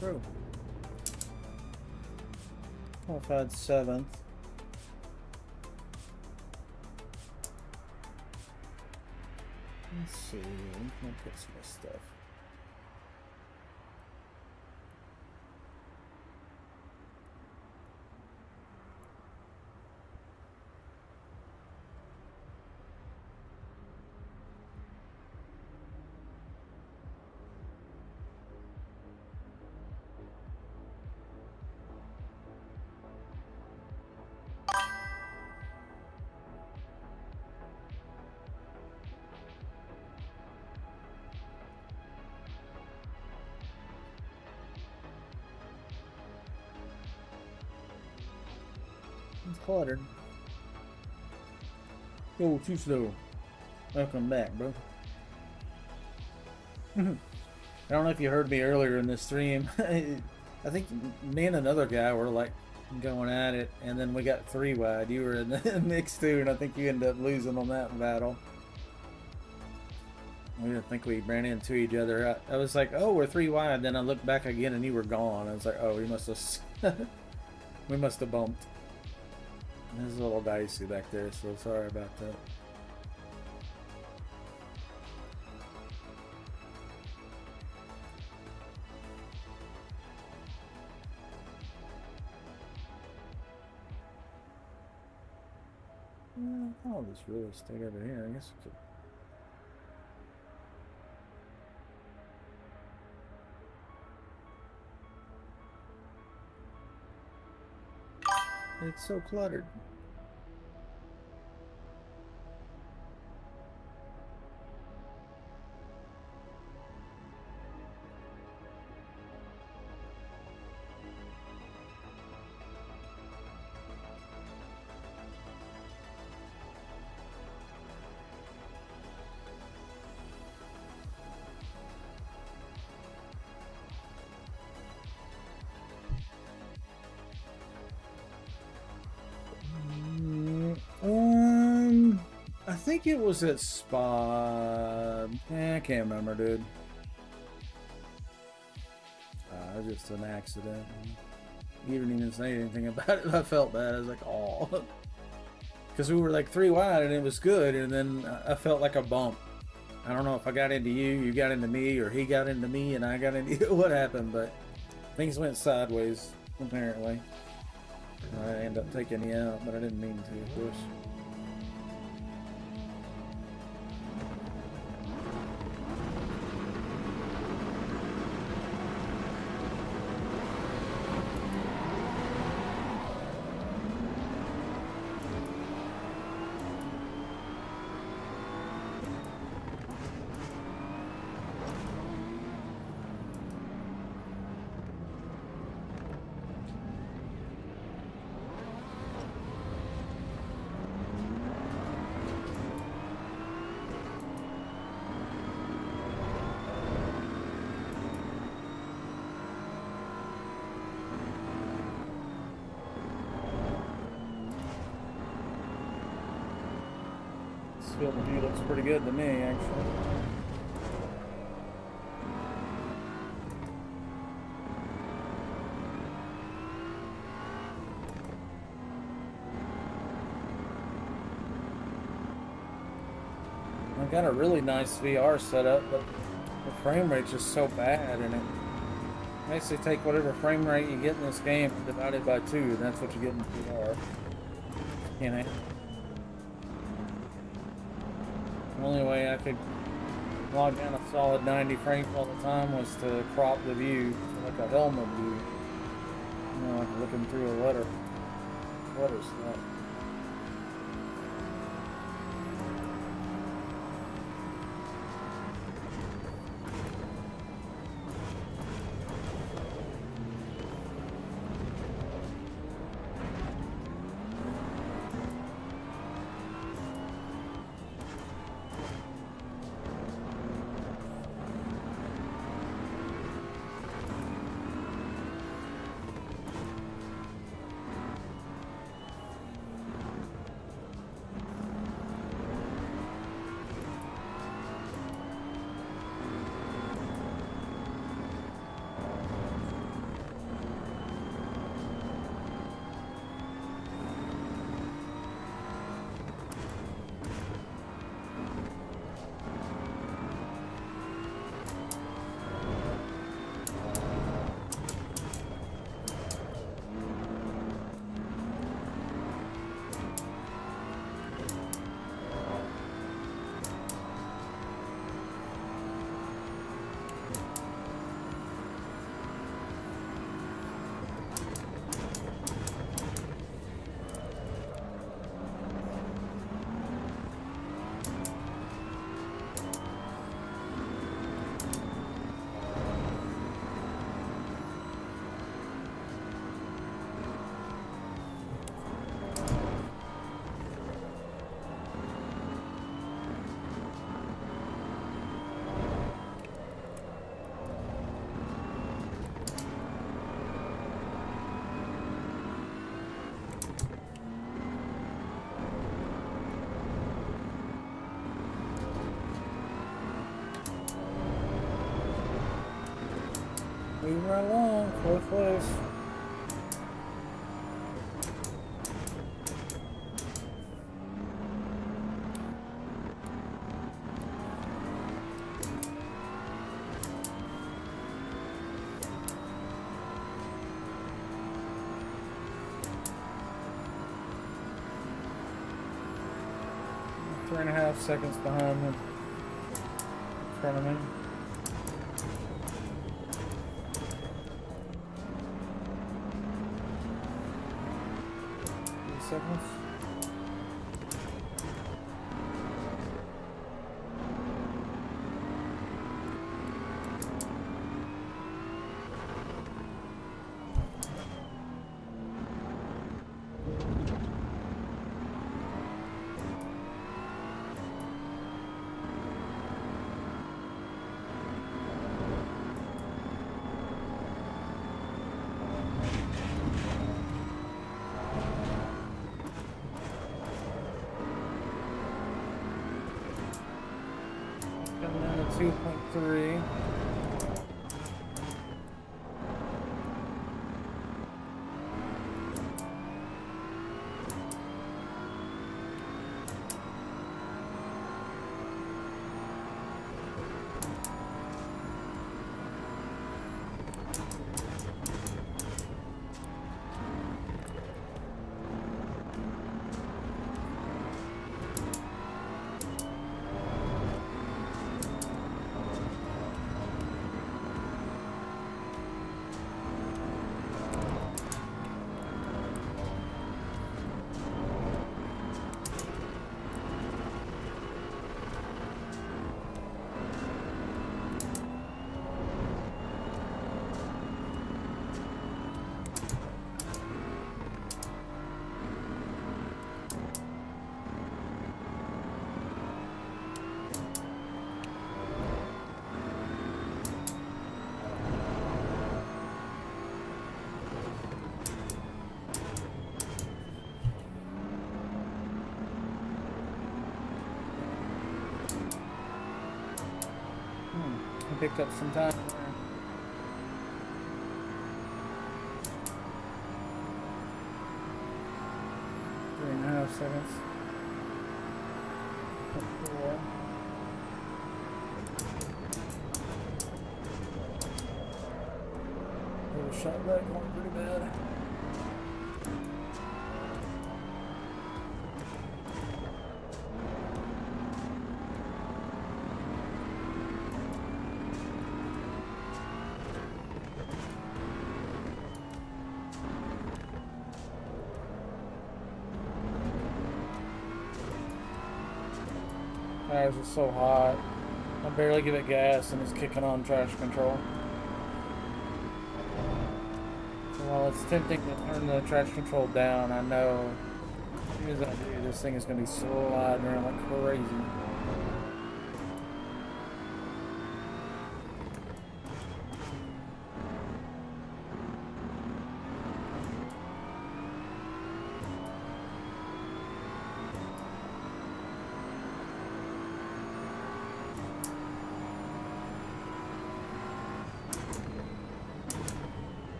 Crew. Qualified 7th. Let's see. Let me put some stuff. It's cluttered. Yo, too slow. Welcome back, bro. I don't know if you heard me earlier in this stream. I think me and another guy were like going at it, and then we got 3 wide. You were in the mix too, and I think you ended up losing on that battle. We didn't think we ran into each other. I was like, oh, we're 3 wide. Then I looked back again, and you were gone. I was like, oh, we must have we must have bumped. This is a little dicey back there, so sorry about that. I'll just really stay over here. I guess we could. It's so cluttered. I think it was at Spa. I can't remember, dude. Just an accident. You didn't even say anything about it. I felt bad. I was like, oh. Because we were like 3 wide and it was good, and then I felt like a bump. I don't know if I got into you, you got into me, or he got into me and I got into you. What happened, but things went sideways, apparently. I end up taking you out, but I didn't mean to, of course. Field of view looks pretty good to me, actually. I got a really nice VR setup, but the frame rate's just so bad, and it basically take whatever frame rate you get in this game divided by 2, and that's what you get in VR. You know? The only way I could log down a solid 90 frames all the time was to crop the view to like a helmet view. You know, like looking through a letter slot. Moving right along, 4th place. Three and a half seconds behind me, in front of me. 3 seconds. Coming down to 2.3. I picked up some time there. 3.5 seconds. 4. Little shot back going pretty bad. Tires are so hot. I barely give it gas and it's kicking on traction control. So while it's tempting to turn the traction control down, I know as soon as I do, this thing is going to be sliding around like crazy.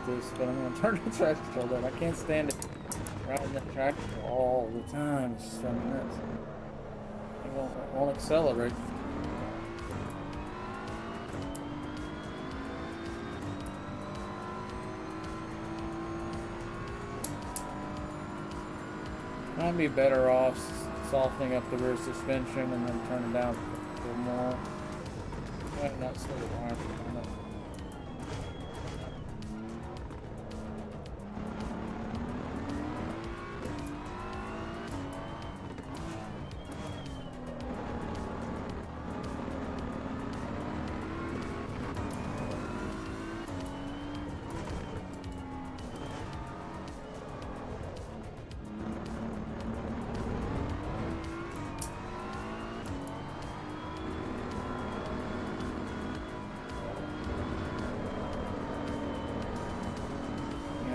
This, but I'm going to turn the traction control down. I can't stand it riding that tractor all the time. It's just driving me nuts. It won't accelerate. I'd be better off softening up the rear suspension and then turning down a little more. Might not slow it down.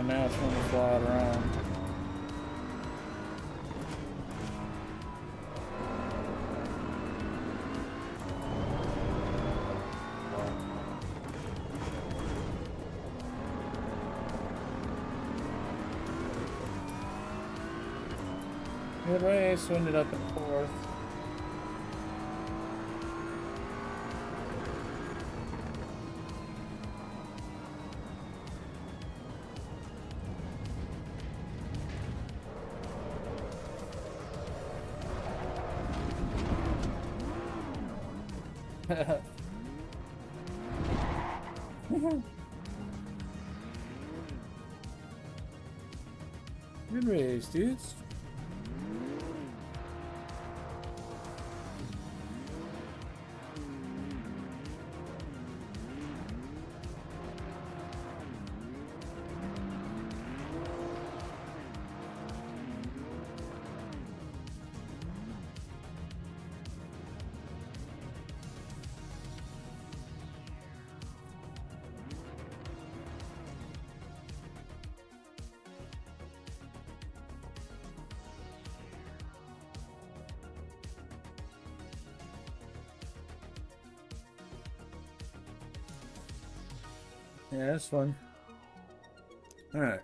Now it's going to slide around. Good race, we ended up in 4th. Good race, dudes. Yeah, that's fun. All right.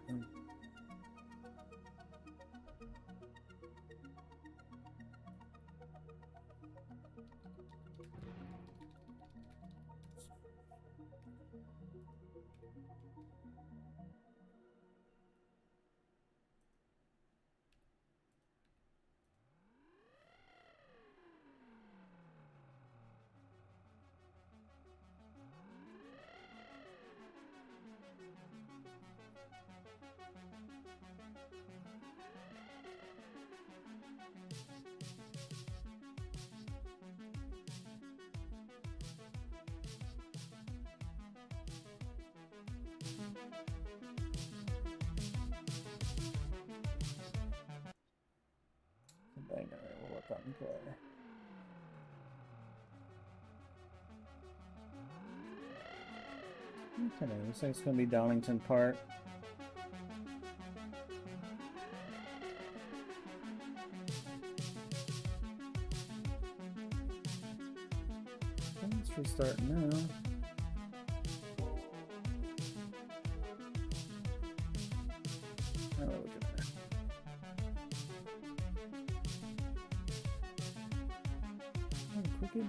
Dang it, we'll let that one play. Okay, looks like it's gonna be Darlington Park. Let's restart now. Oh, look at that. Oh, crooked.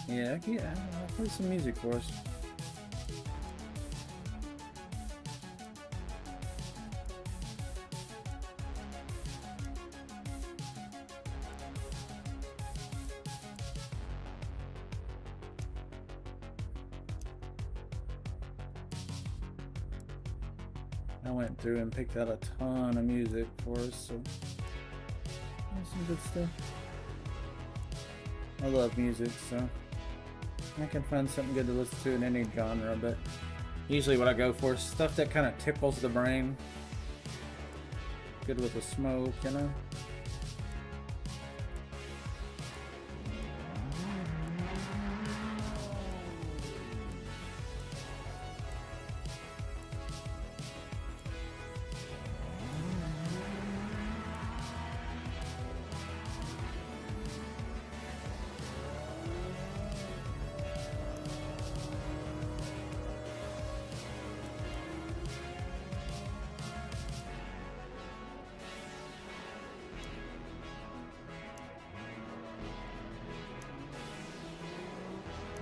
Yeah, I'll play some music for us. I went through and picked out a ton of music for us, so that's some good stuff. I love music, so I can find something good to listen to in any genre, but usually what I go for is stuff that kind of tickles the brain. Good with the smoke, you know?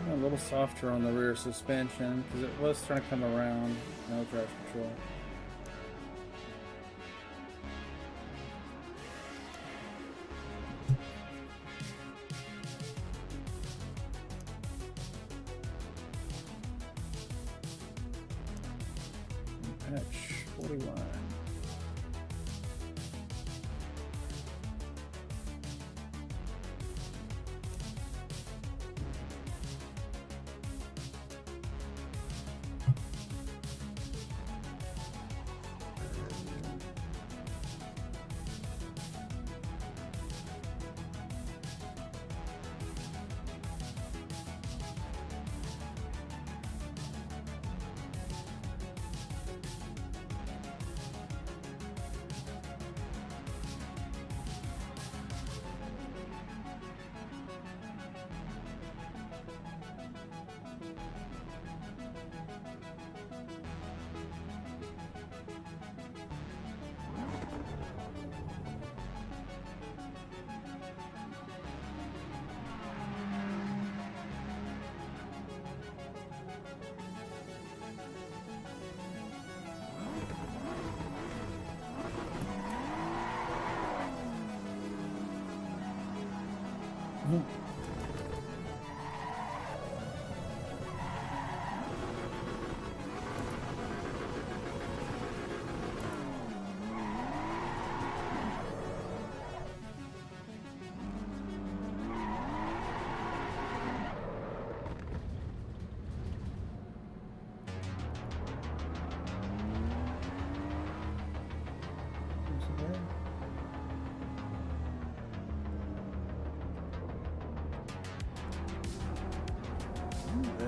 A little softer on the rear suspension because it was trying to come around. No drive control. Patch 41.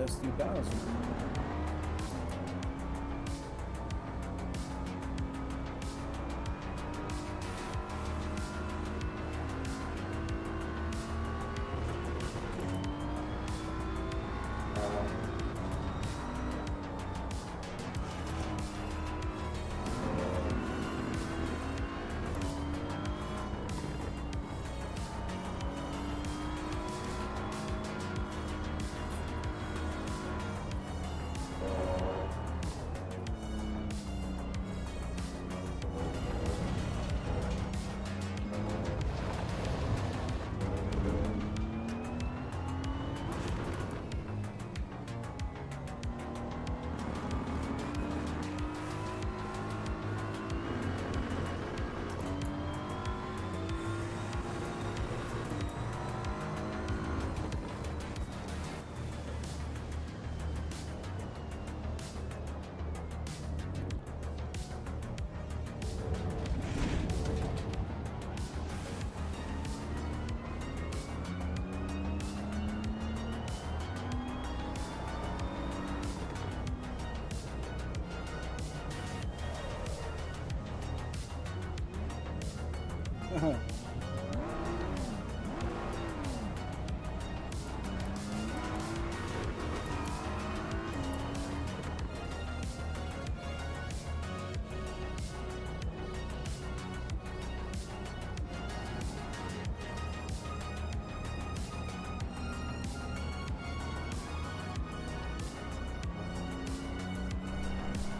S2000.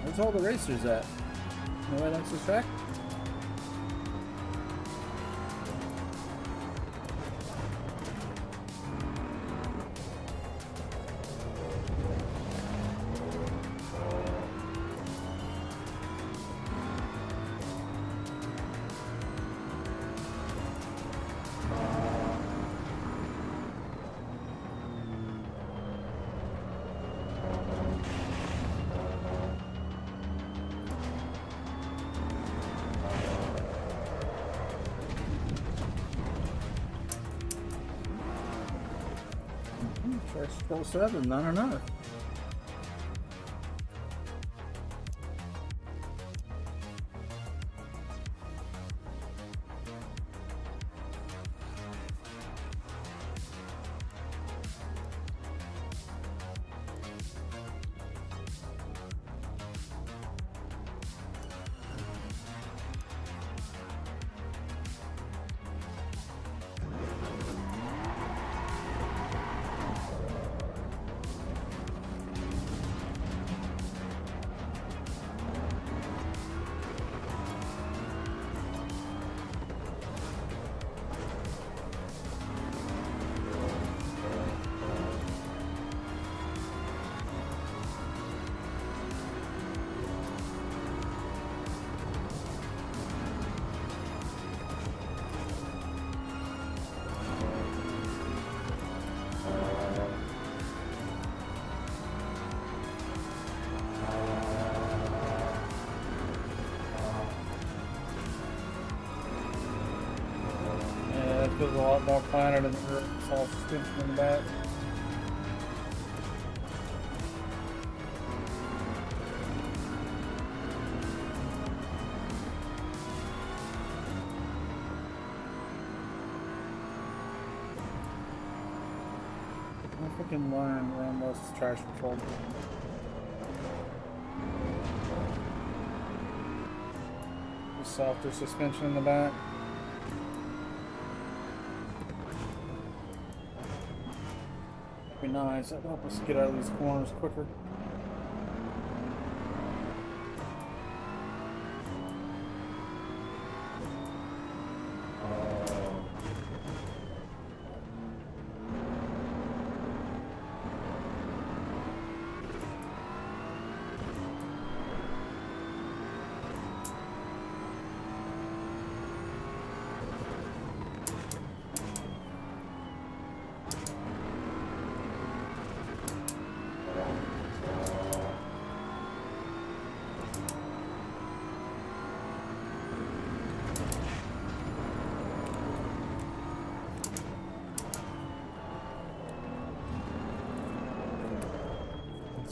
Where's all the racers at? Nobody likes this track? First 7, I don't know. Feels a lot more finer than the all suspension in the back. I freaking learn around most traction control. The softer suspension in the back. Be nice. That'd help us get out of these corners quicker.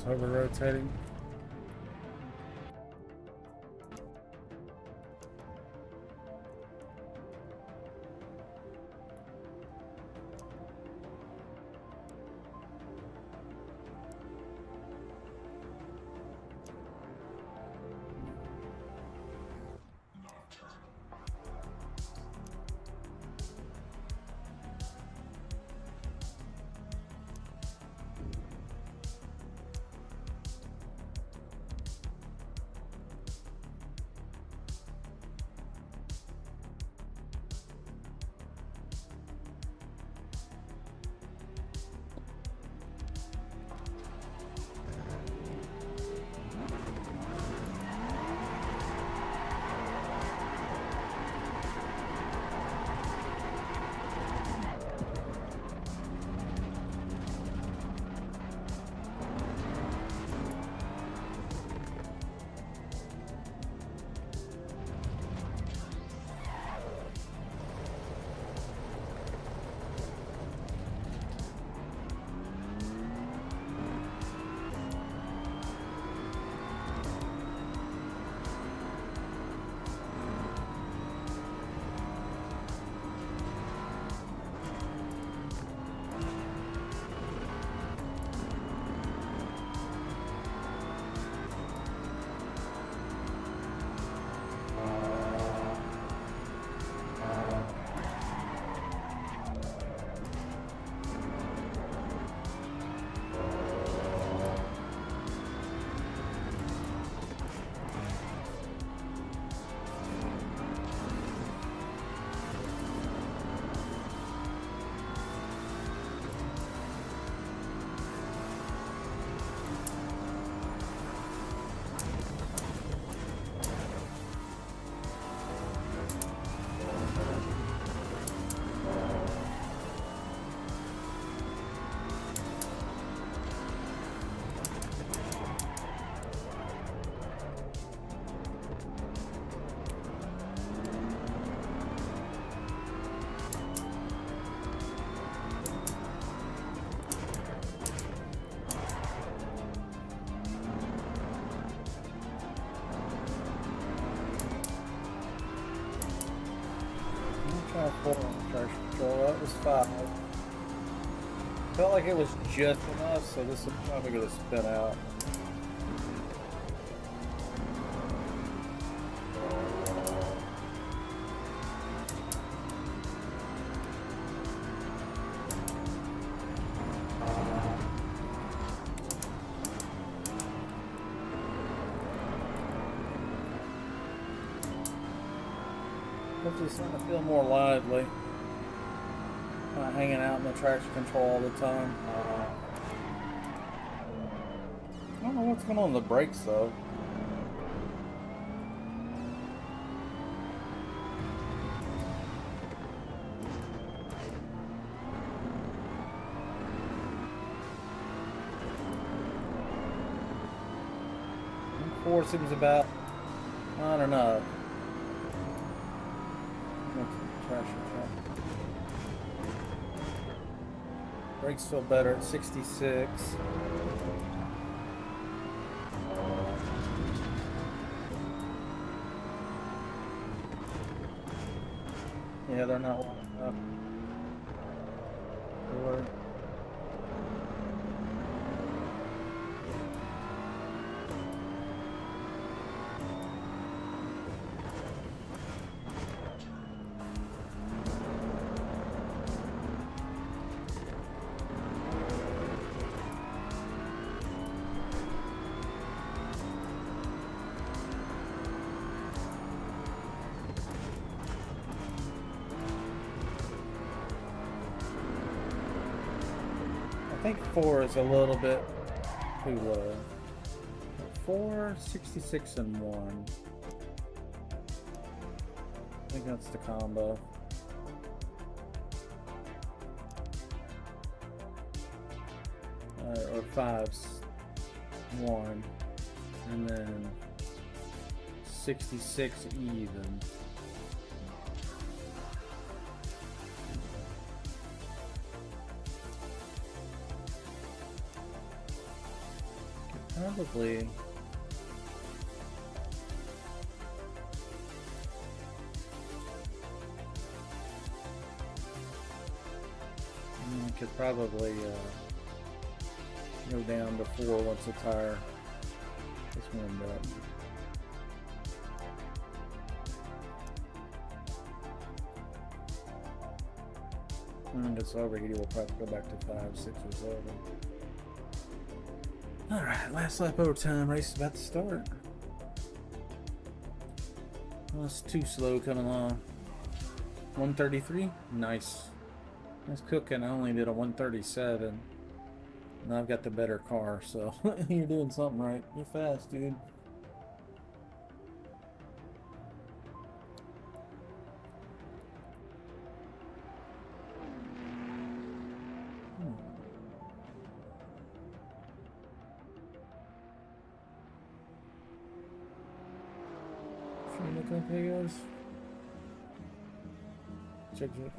over rotating. Try 4 on traction control. That was 5. Felt like it was just enough, so this is probably going to spin out. Hopefully it's starting to feel more lively. Not hanging out in the traction control all the time. I don't know what's going on with the brakes though. Four seems about, I don't know. Brakes feel better at 66. Yeah, they're not lining up. I think 4 is a little bit too low. 4, 66, and 1. I think that's the combo. Or 5's 1, and then 66 even. Probably. I could probably go down to 4 once the tire is warmed up. When it's overheated, we'll probably go back to 5, 6 or 7. Alright, last lap overtime. Race is about to start. Well, it's too slow coming along. 133? Nice. That's cooking. I only did a 137. And I've got the better car, so you're doing something right. You're fast, dude. Okay, guys. Check it.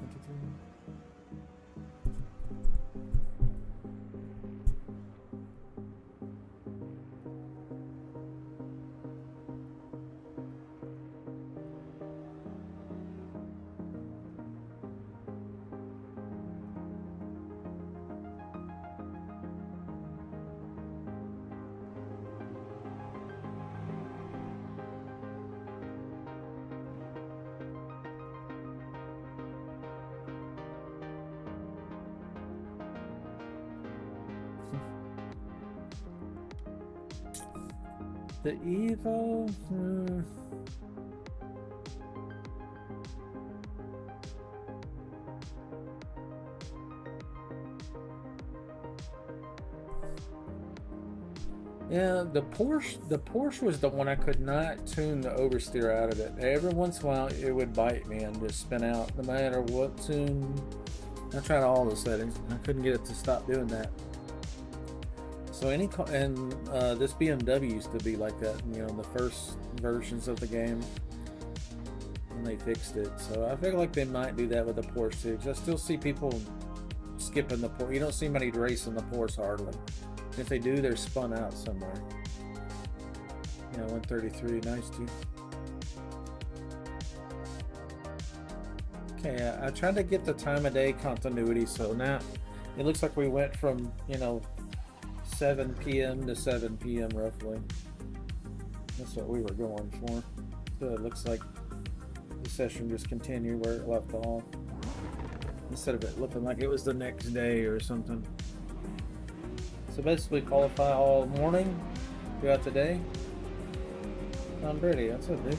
The EVO? Yeah, the Porsche was the one I could not tune the oversteer out of it. Every once in a while it would bite me and just spin out no matter what tune. I tried all the settings and I couldn't get it to stop doing that. So any this BMW used to be like that, you know, in the first versions of the game, and they fixed it. So I feel like they might do that with the Porsche too, because I still see people skipping the Porsche. You don't see many racing the Porsche hardly. If they do, they're spun out somewhere. Yeah, 133, nice too. Okay, I tried to get the time of day continuity, so now it looks like we went from, you know, 7 p.m. to 7 p.m. roughly. That's what we were going for. So it looks like the session just continued where it left off, instead of it looking like it was the next day or something. So basically qualify all morning throughout the day. I'm ready. That's it, dude.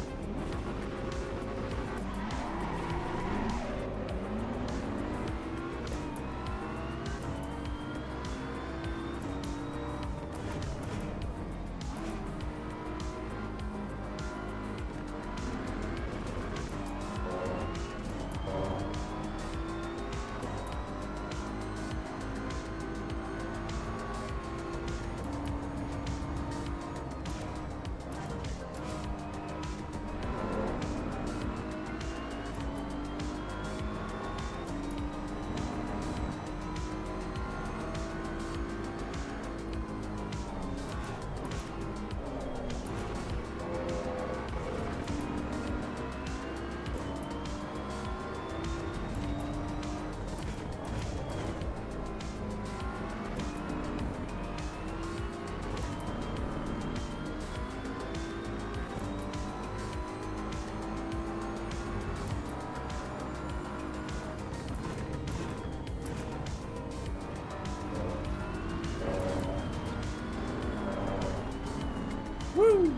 Woo!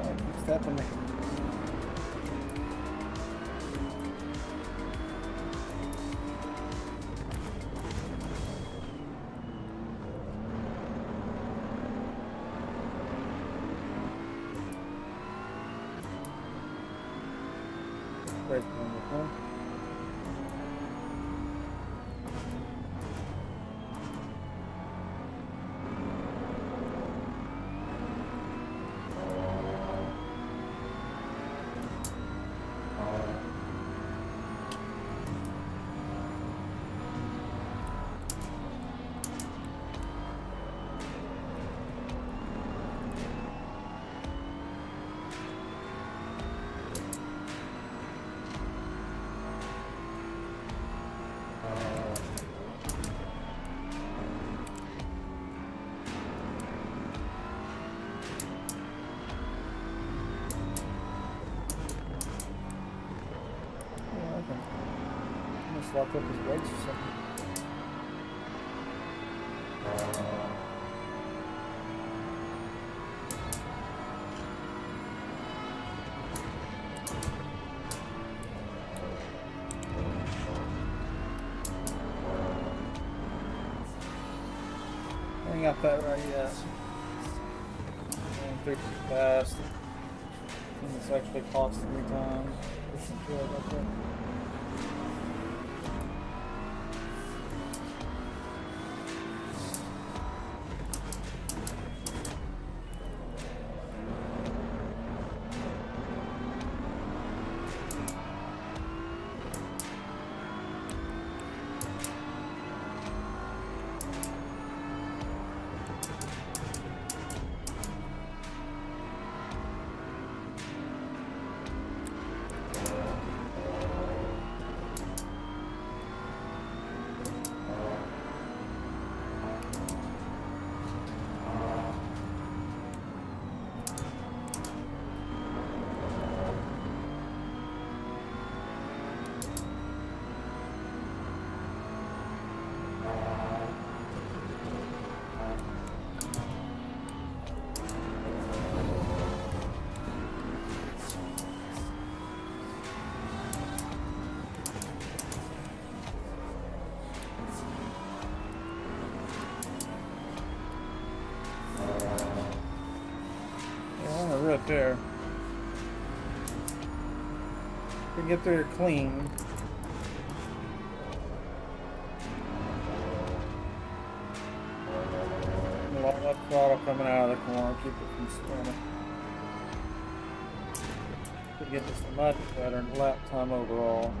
What's happening? Right on the phone. lock up his brakes or something. I ain't got that right yet. Going too fast. And it's actually costing me time. Isn't sure about that. Right there. We can get there clean. A lot of throttle coming out of the corner, keep it from spinning. Could get this much better in lap time overall.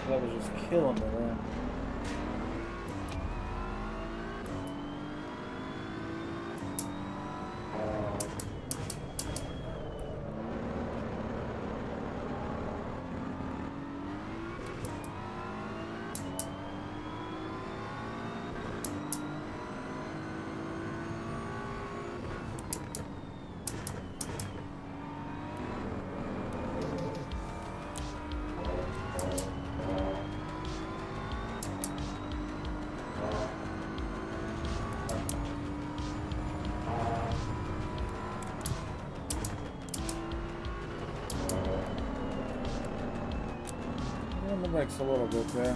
That was just killing me there. The brakes a little bit there.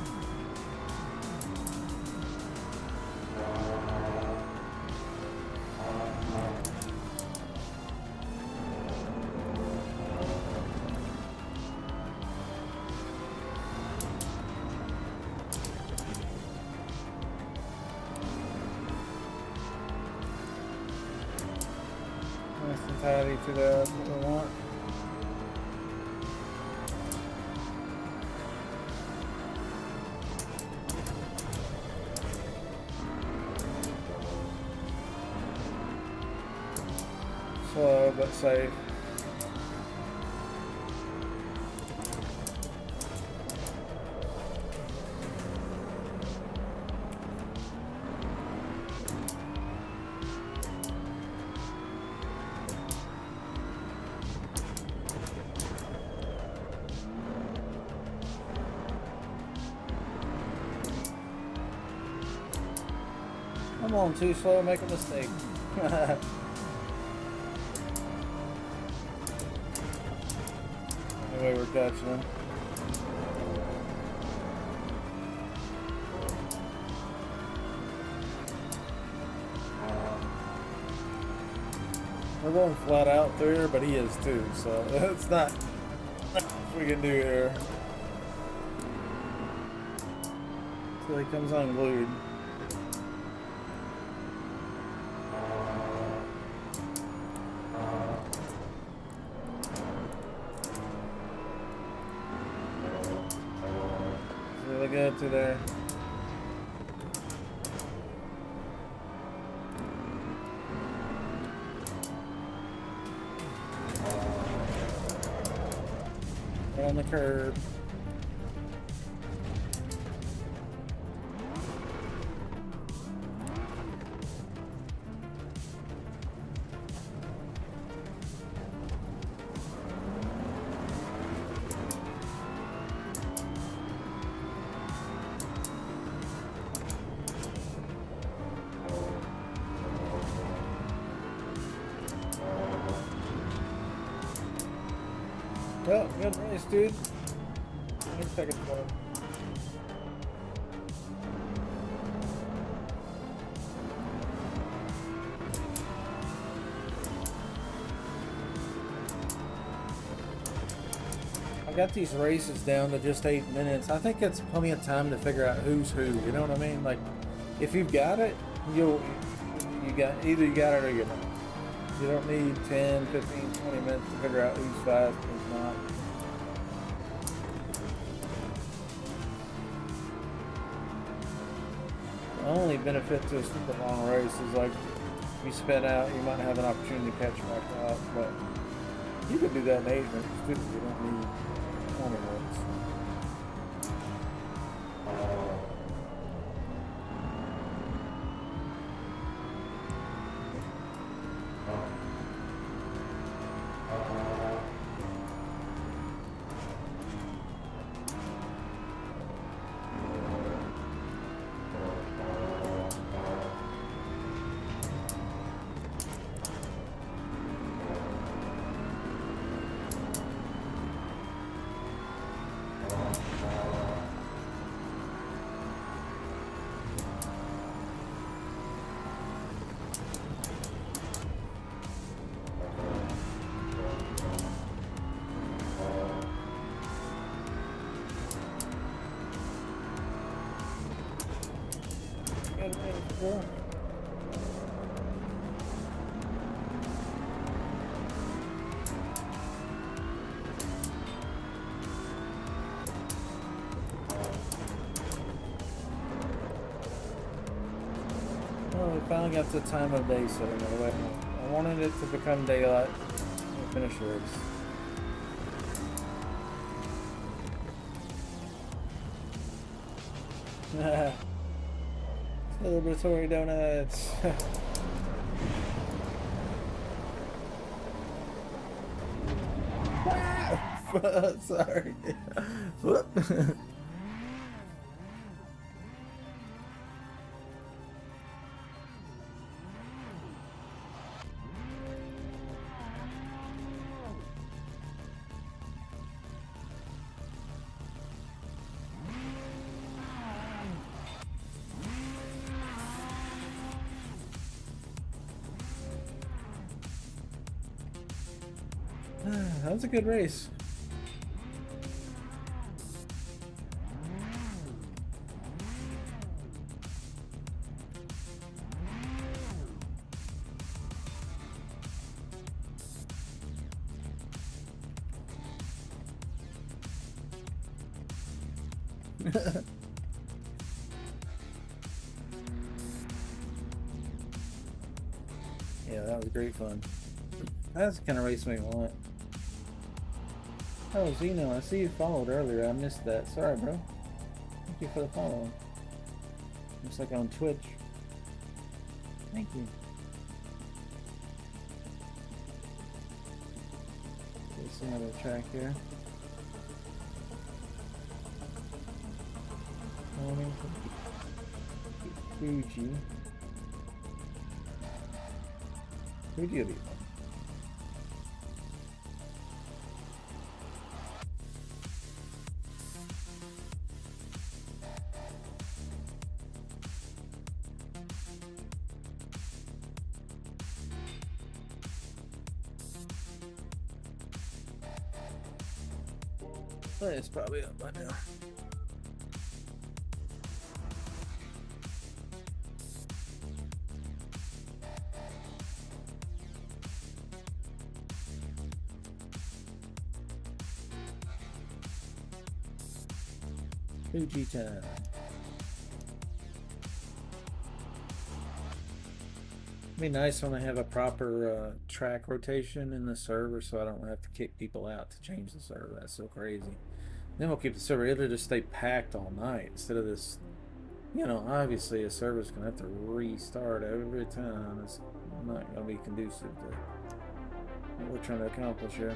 Nice and tidy to that's what we want. Slow but safe. I'm on too slow, make a mistake. Anyway, we're catching them. We're going flat out through here, but he is too, so it's not much we can do here. Till he comes unglued. Really good through there. On the curb. Well, good race, dude. 8 seconds left. I got these races down to just 8 minutes. I think it's plenty of time to figure out who's who. You know what I mean? Like, if you've got it, you got either you got it or you don't. You don't need 10, 15, 20 minutes to figure out who's fast and who's not. The only benefit to a super long race is like if you spin out, you might have an opportunity to catch back up. But you could do that in 8 minutes too. You don't need 20 minutes. Yeah. Well, we finally got the time of day setting away. I wanted it to become daylight and finish the race. Celebratory donuts. Sorry. That was a good race. Yeah, that was great fun. That's the kind of race we want. Oh, Zeno, I see you followed earlier. I missed that. Sorry, bro. Thank you for the follow. Looks like on Twitch. Thank you. Let's see another track here. Fuji. Fuji will be fun. But it's probably up by now. Fuji time. It'd be nice when I have a proper track rotation in the server so I don't have to kick people out to change the server. That's so crazy. Then we'll keep the server. It'll just stay packed all night instead of this. You know, obviously a server's gonna have to restart every time. It's not gonna be conducive to what we're trying to accomplish here.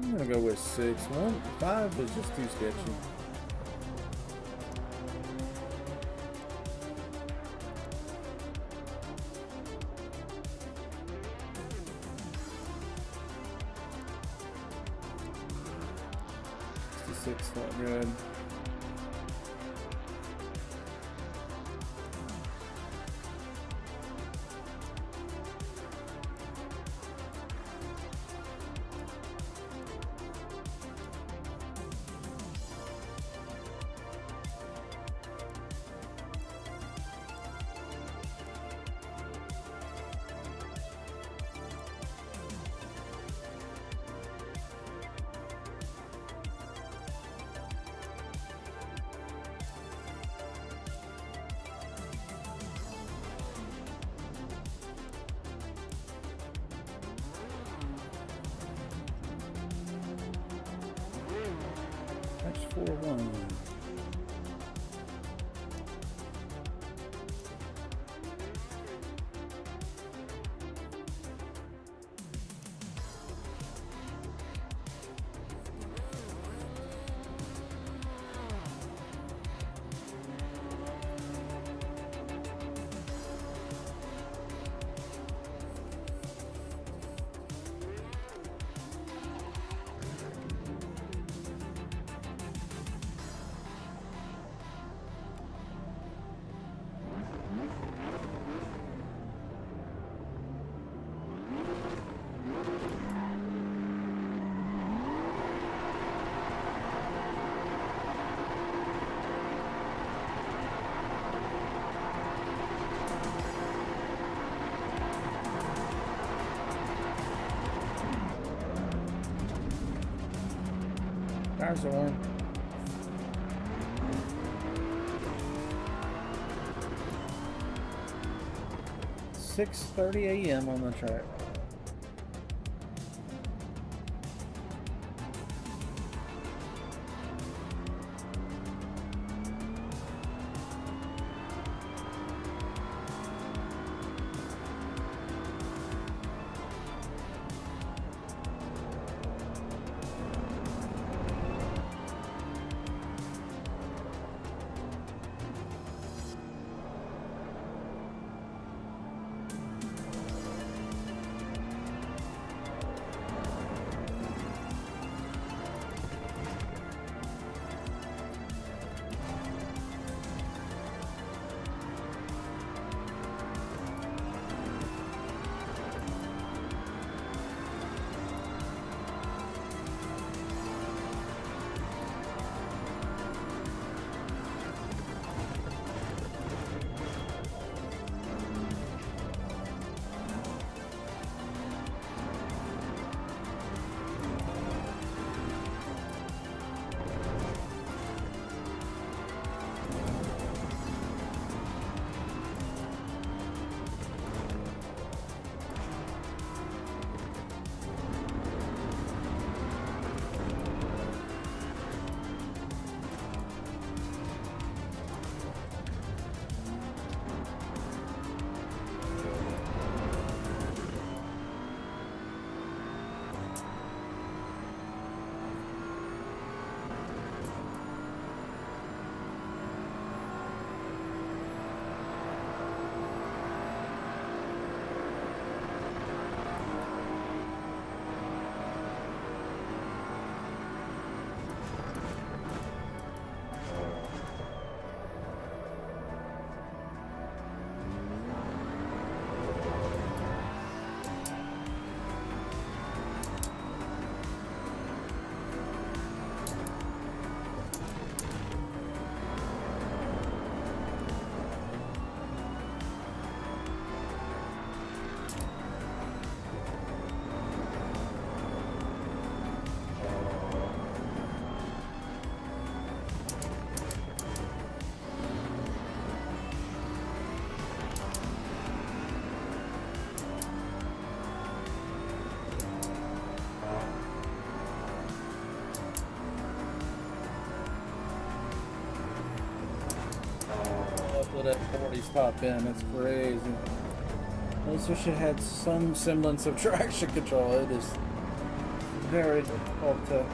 I'm gonna go with 6. 5 was just too sketchy. 36 felt good. That's 4-1. Tires are warm. "6:30 a.m. on the track." That 40s pop in, that's crazy. I just wish it had some semblance of traction control. It is very difficult to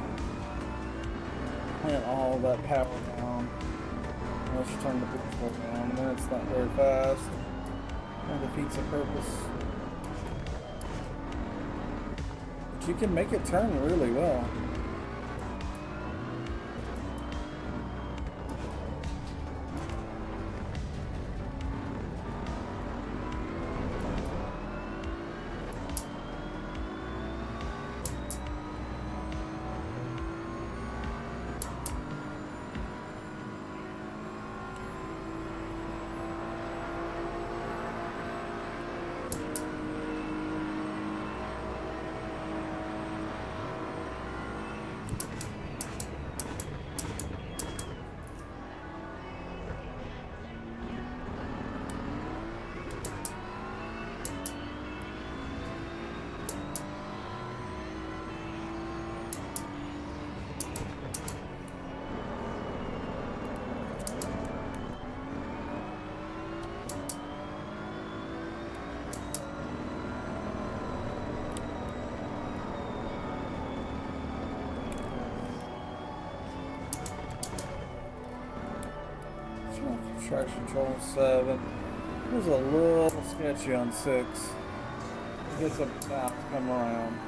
plant all that power down unless you turn the pistol down, and then it's not very fast. That defeats the purpose. But you can make it turn really well. Traction control on 7. It was a little sketchy on 6. It gets about to come around.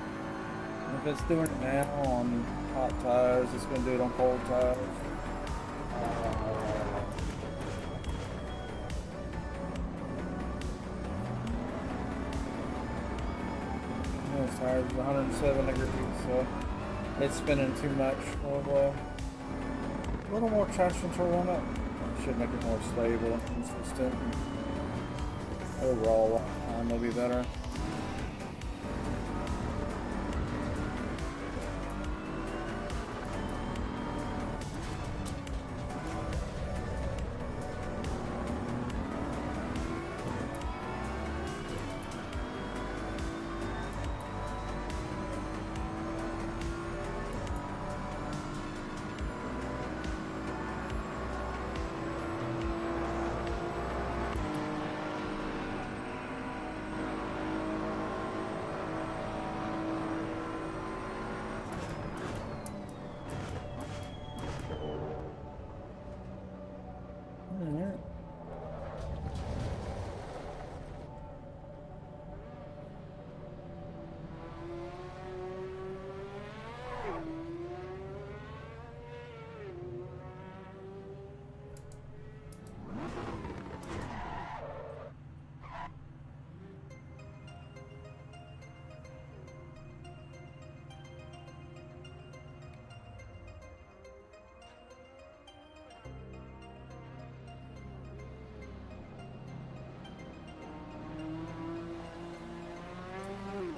And if it's doing it now on hot tires, it's going to do it on cold tires. This tire is 107 degrees, so it's spinning too much. Well, a little more traction control on it should make it more stable and consistent. Overall, will be better.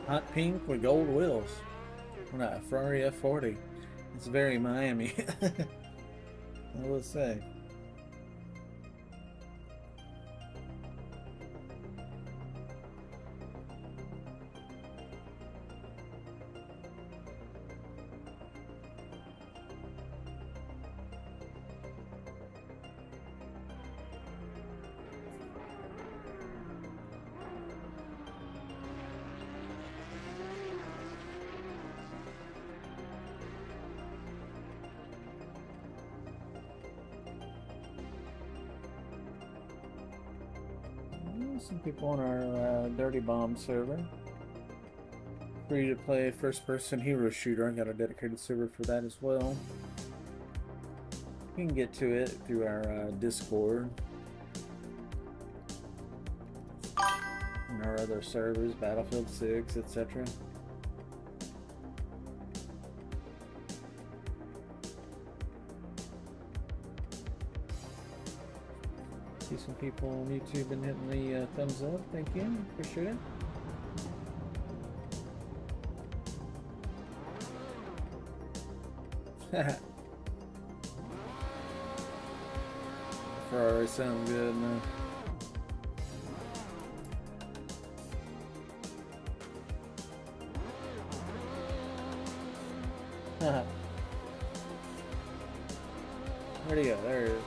Hot pink with gold wheels. Not a Ferrari F40. It's very Miami. I will say. Some people on our Dirty Bomb server. Free to play first person hero shooter. I got a dedicated server for that as well. You can get to it through our Discord and our other servers, Battlefield 6, etc. See some people on YouTube and hitting the thumbs up. Thank you. Appreciate it. Ferrari sound good now. Where'd he go? There he is.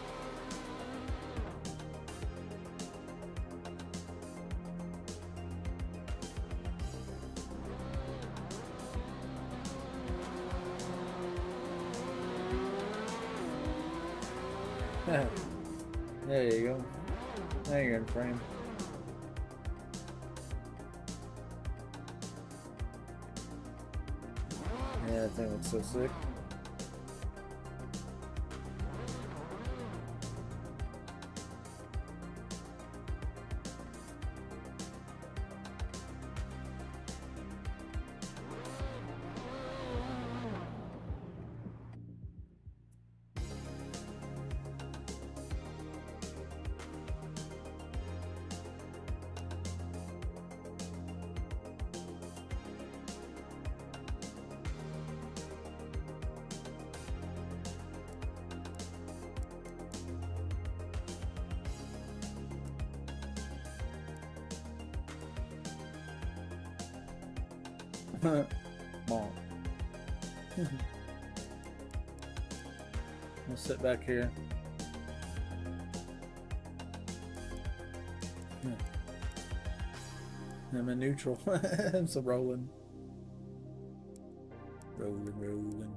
There you go. Now you're in frame. Yeah, that thing looks so sick. Mom. I'll sit back here. I'm in neutral. I'm so rolling. Rolling.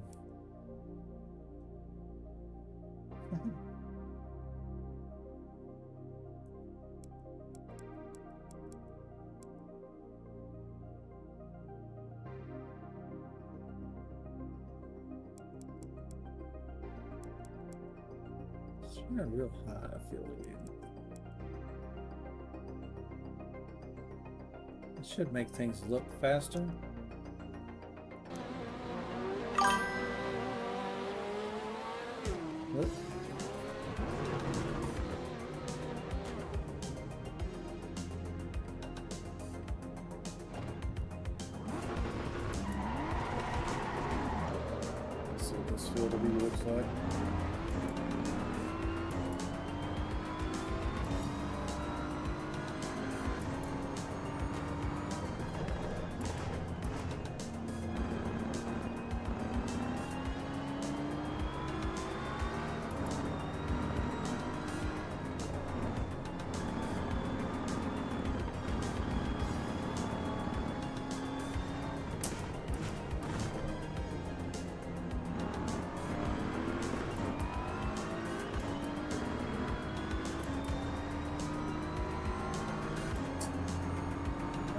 Not real high, I feel it. It should make things look faster. Look. Let's see what this field of view looks like.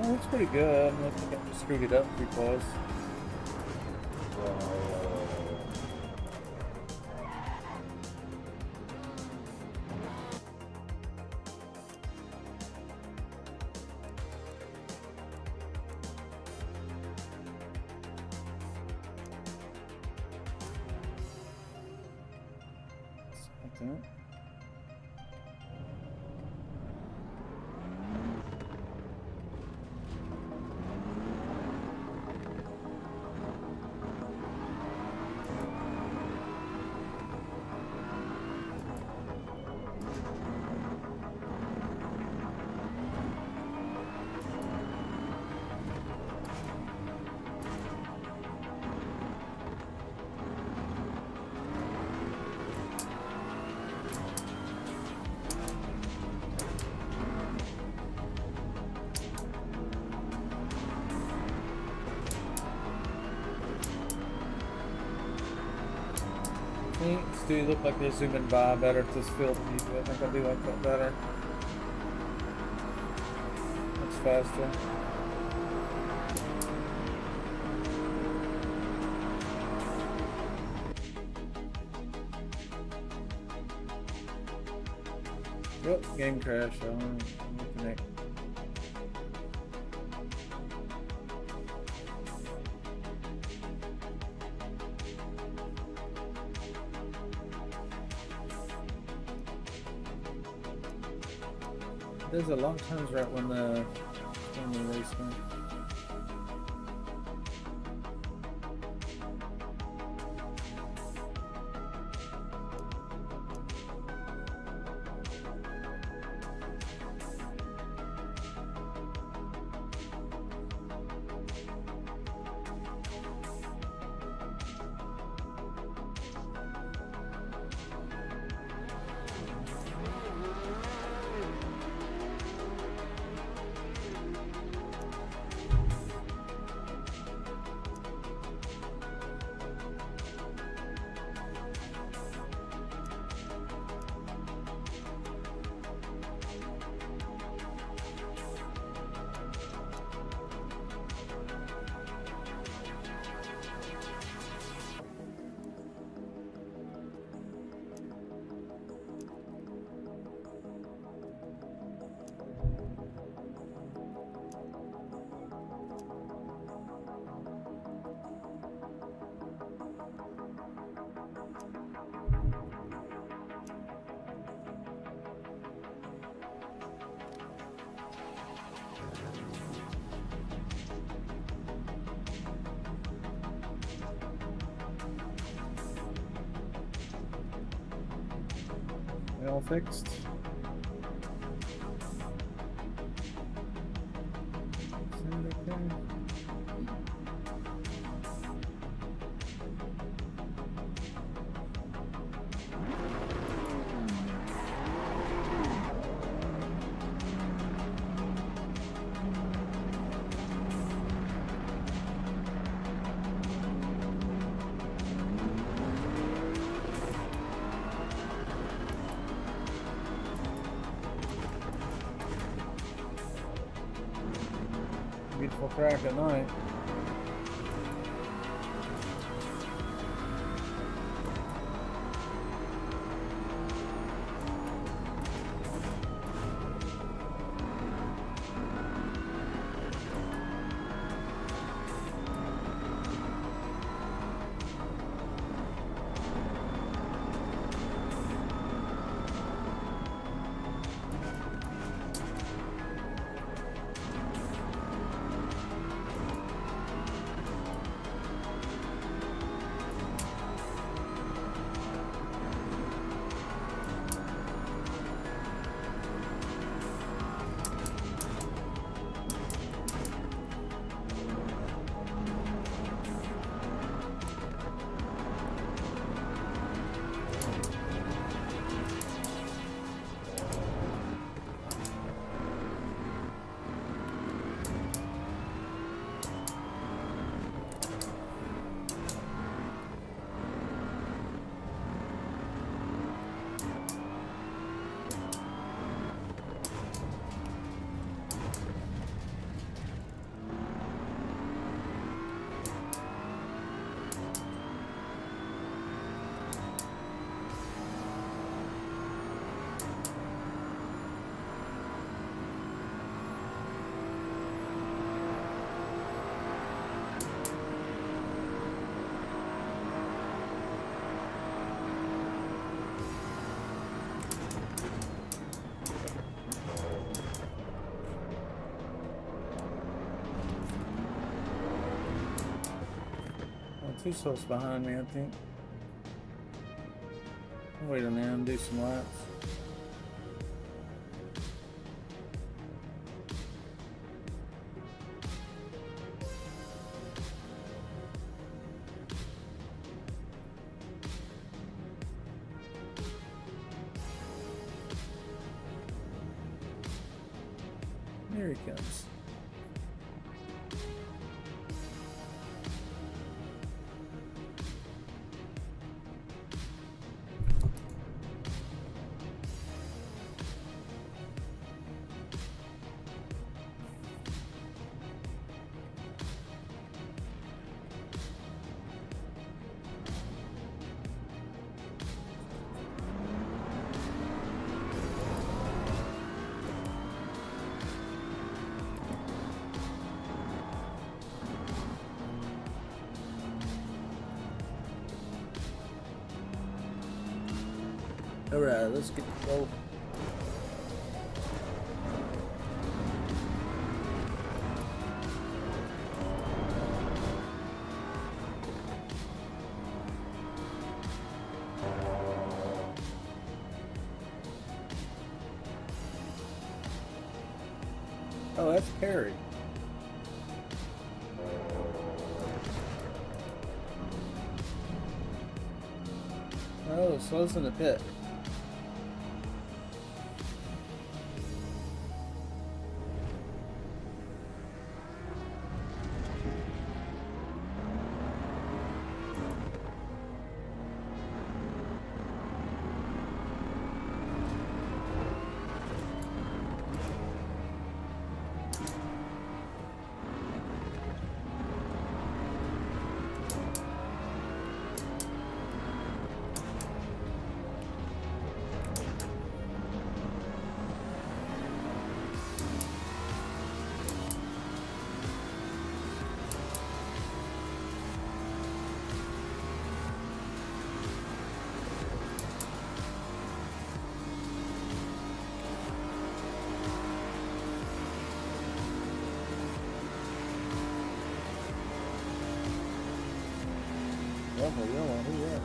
Oh, it's pretty good. I think I screwed it up pretty close. Like that. Things do look like they're zooming by better at this field of view. I think I do like that better. Looks faster. Yep, game crash. I'm reconnect. There's a lot of times right when the race went. All fixed. Beautiful crack at night. Too close behind me, I think. I'll wait on them, do some laps. There he comes. Alright, let's get the goal. Oh, that's Perry. Oh, slows in the pit. Double yellow, who that?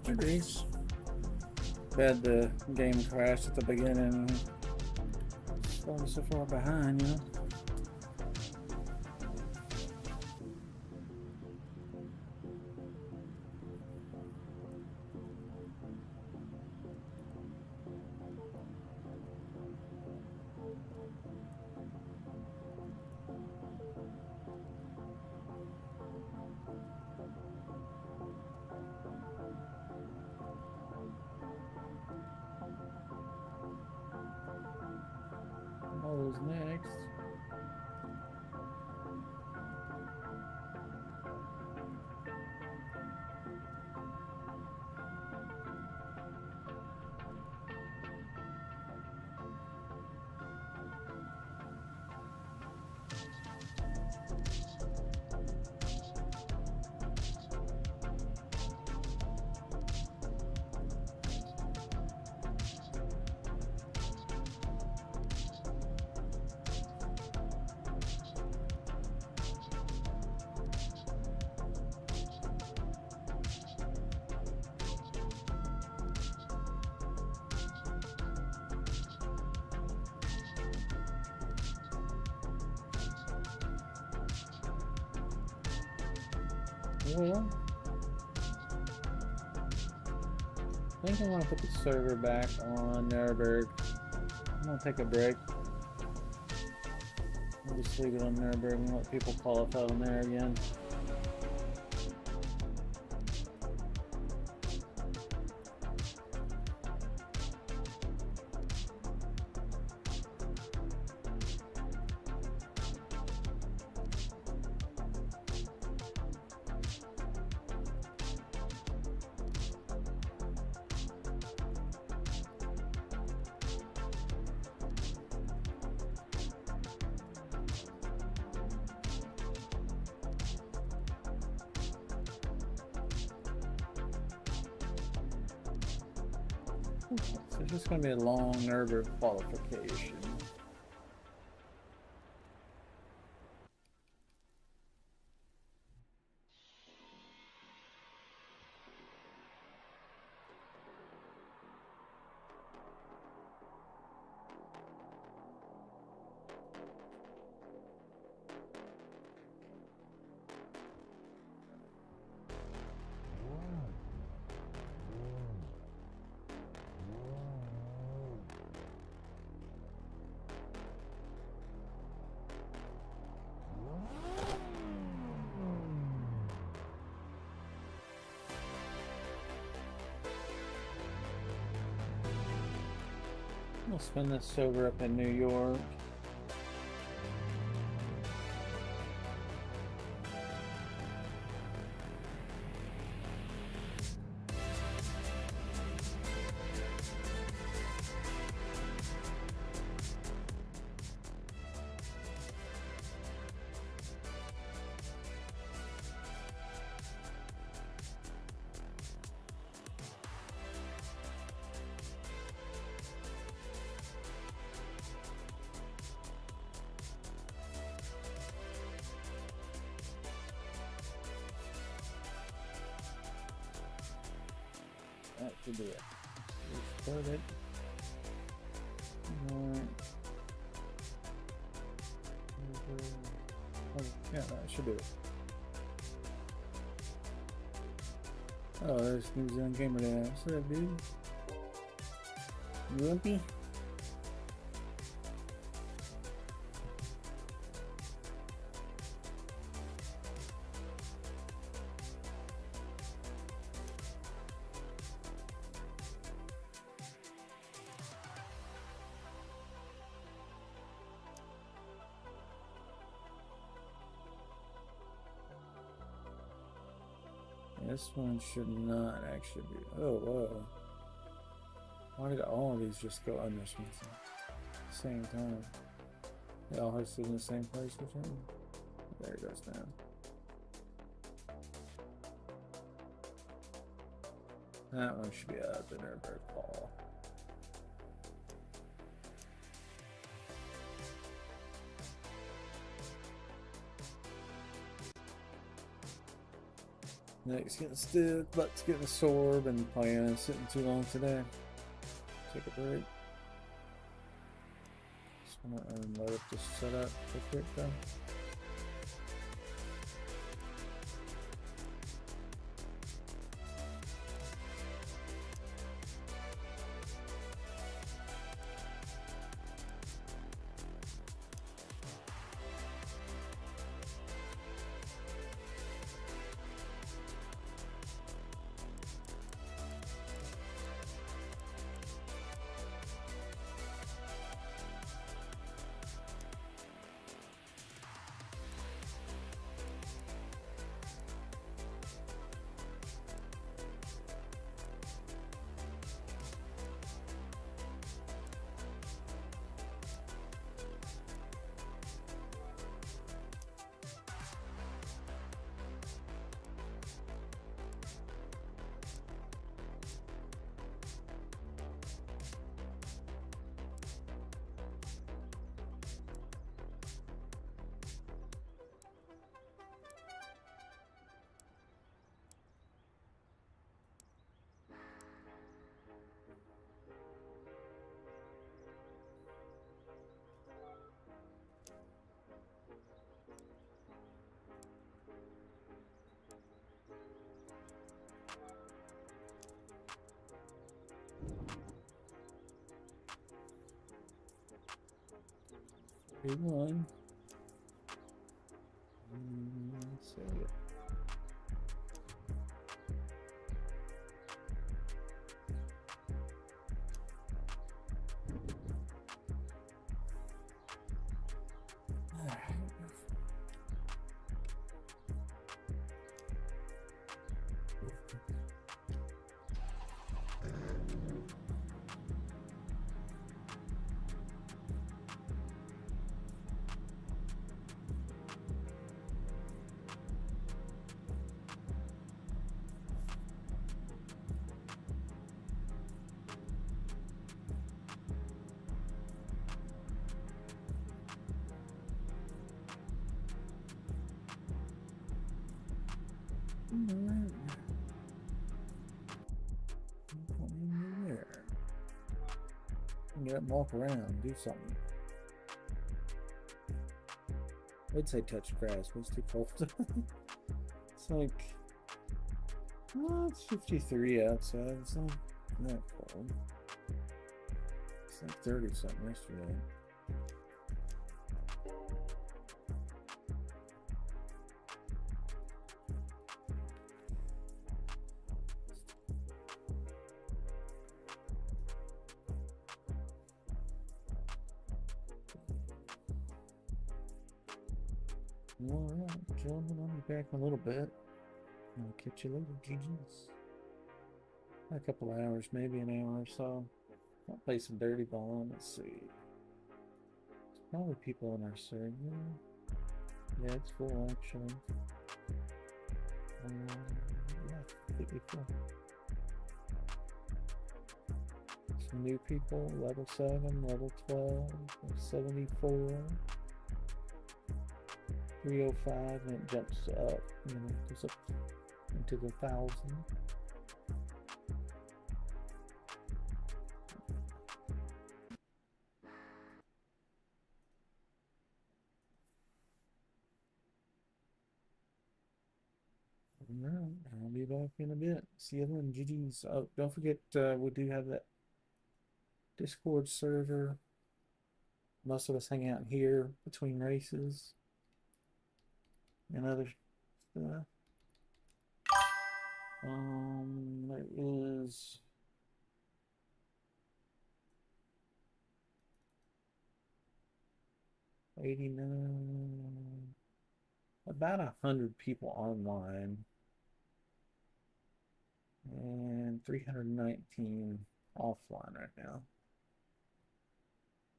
degrees. Bad the game crashed at the beginning. Started so far behind, you know. Who's next? Well, I think I want to put the server back on Nuremberg. I'm gonna take a break. I'll just leave it on Nuremberg and let people qualify on there again. So it's just going to be a long Nuremberg qualification. We'll spin this over up in New York. That should be it. Restart it. Yeah, that should do it. Oh, there's New Zealand Gamer there. What's up, dude? Grumpy? This one should not actually be. Oh, whoa. Why did all of these just go on this one at the same time? They all hosted in the same place or something? There it goes down. That one should be out of the Nuremberg Ball. Neck's getting stiff, butt's getting sore, been playing, sitting too long today. Take a break. Just gonna let it just set up real quick though. One. Save it. Get up and walk around, do something. I'd say touch grass, but it's too cold. It's like, well, it's 53 outside. It's not that cold. It's like 30 something yesterday. Alright, gentlemen, I'll be back in a little bit. I'll catch you later, GG's. A couple of hours, maybe an hour or so. I'll play some dirty ball. Let's see. There's probably people in our server. Yeah, it's full actually. Yeah, completely full. Some new people, level 7, level 12, 74. 305, and it jumps up, goes up into the 1,000. Alright, I'll be back in a bit. See you then, GG's. Oh, don't forget, we do have that Discord server. Most of us hang out here between races and other stuff. There is about 100 people online and 319 offline right now.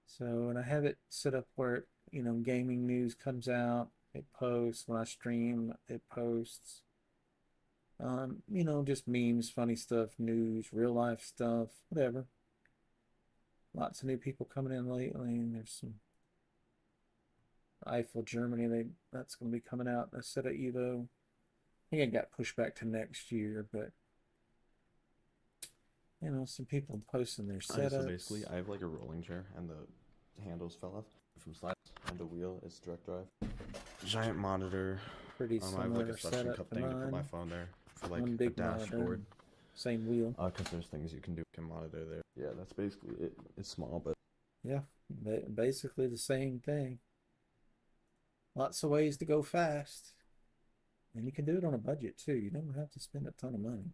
So, and I have it set up where, gaming news comes out, it posts. When I stream, it posts. Just memes, funny stuff, news, real life stuff, whatever. Lots of new people coming in lately, and there's some Eiffel Germany. That's going to be coming out. Assetto EVO think it got pushed back to next year, but you know, some people posting their Alright, so setups. basically, I have like a rolling chair, and the handles fell off from slides, and the wheel is direct drive. Giant monitor. Pretty I have like similar a suction setup cup to thing to put my mine. phone there for like One a big monitor, dashboard. same wheel. Because there's things you can do, can monitor there. Yeah, that's basically it. It's small, but Yeah, basically the same thing. Lots of ways to go fast. And you can do it on a budget too. You don't have to spend a ton of money.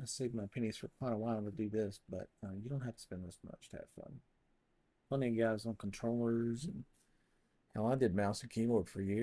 I saved my pennies for quite a while to do this, but you don't have to spend this much to have fun. Plenty of guys on controllers, and hell, I did mouse and keyboard for years.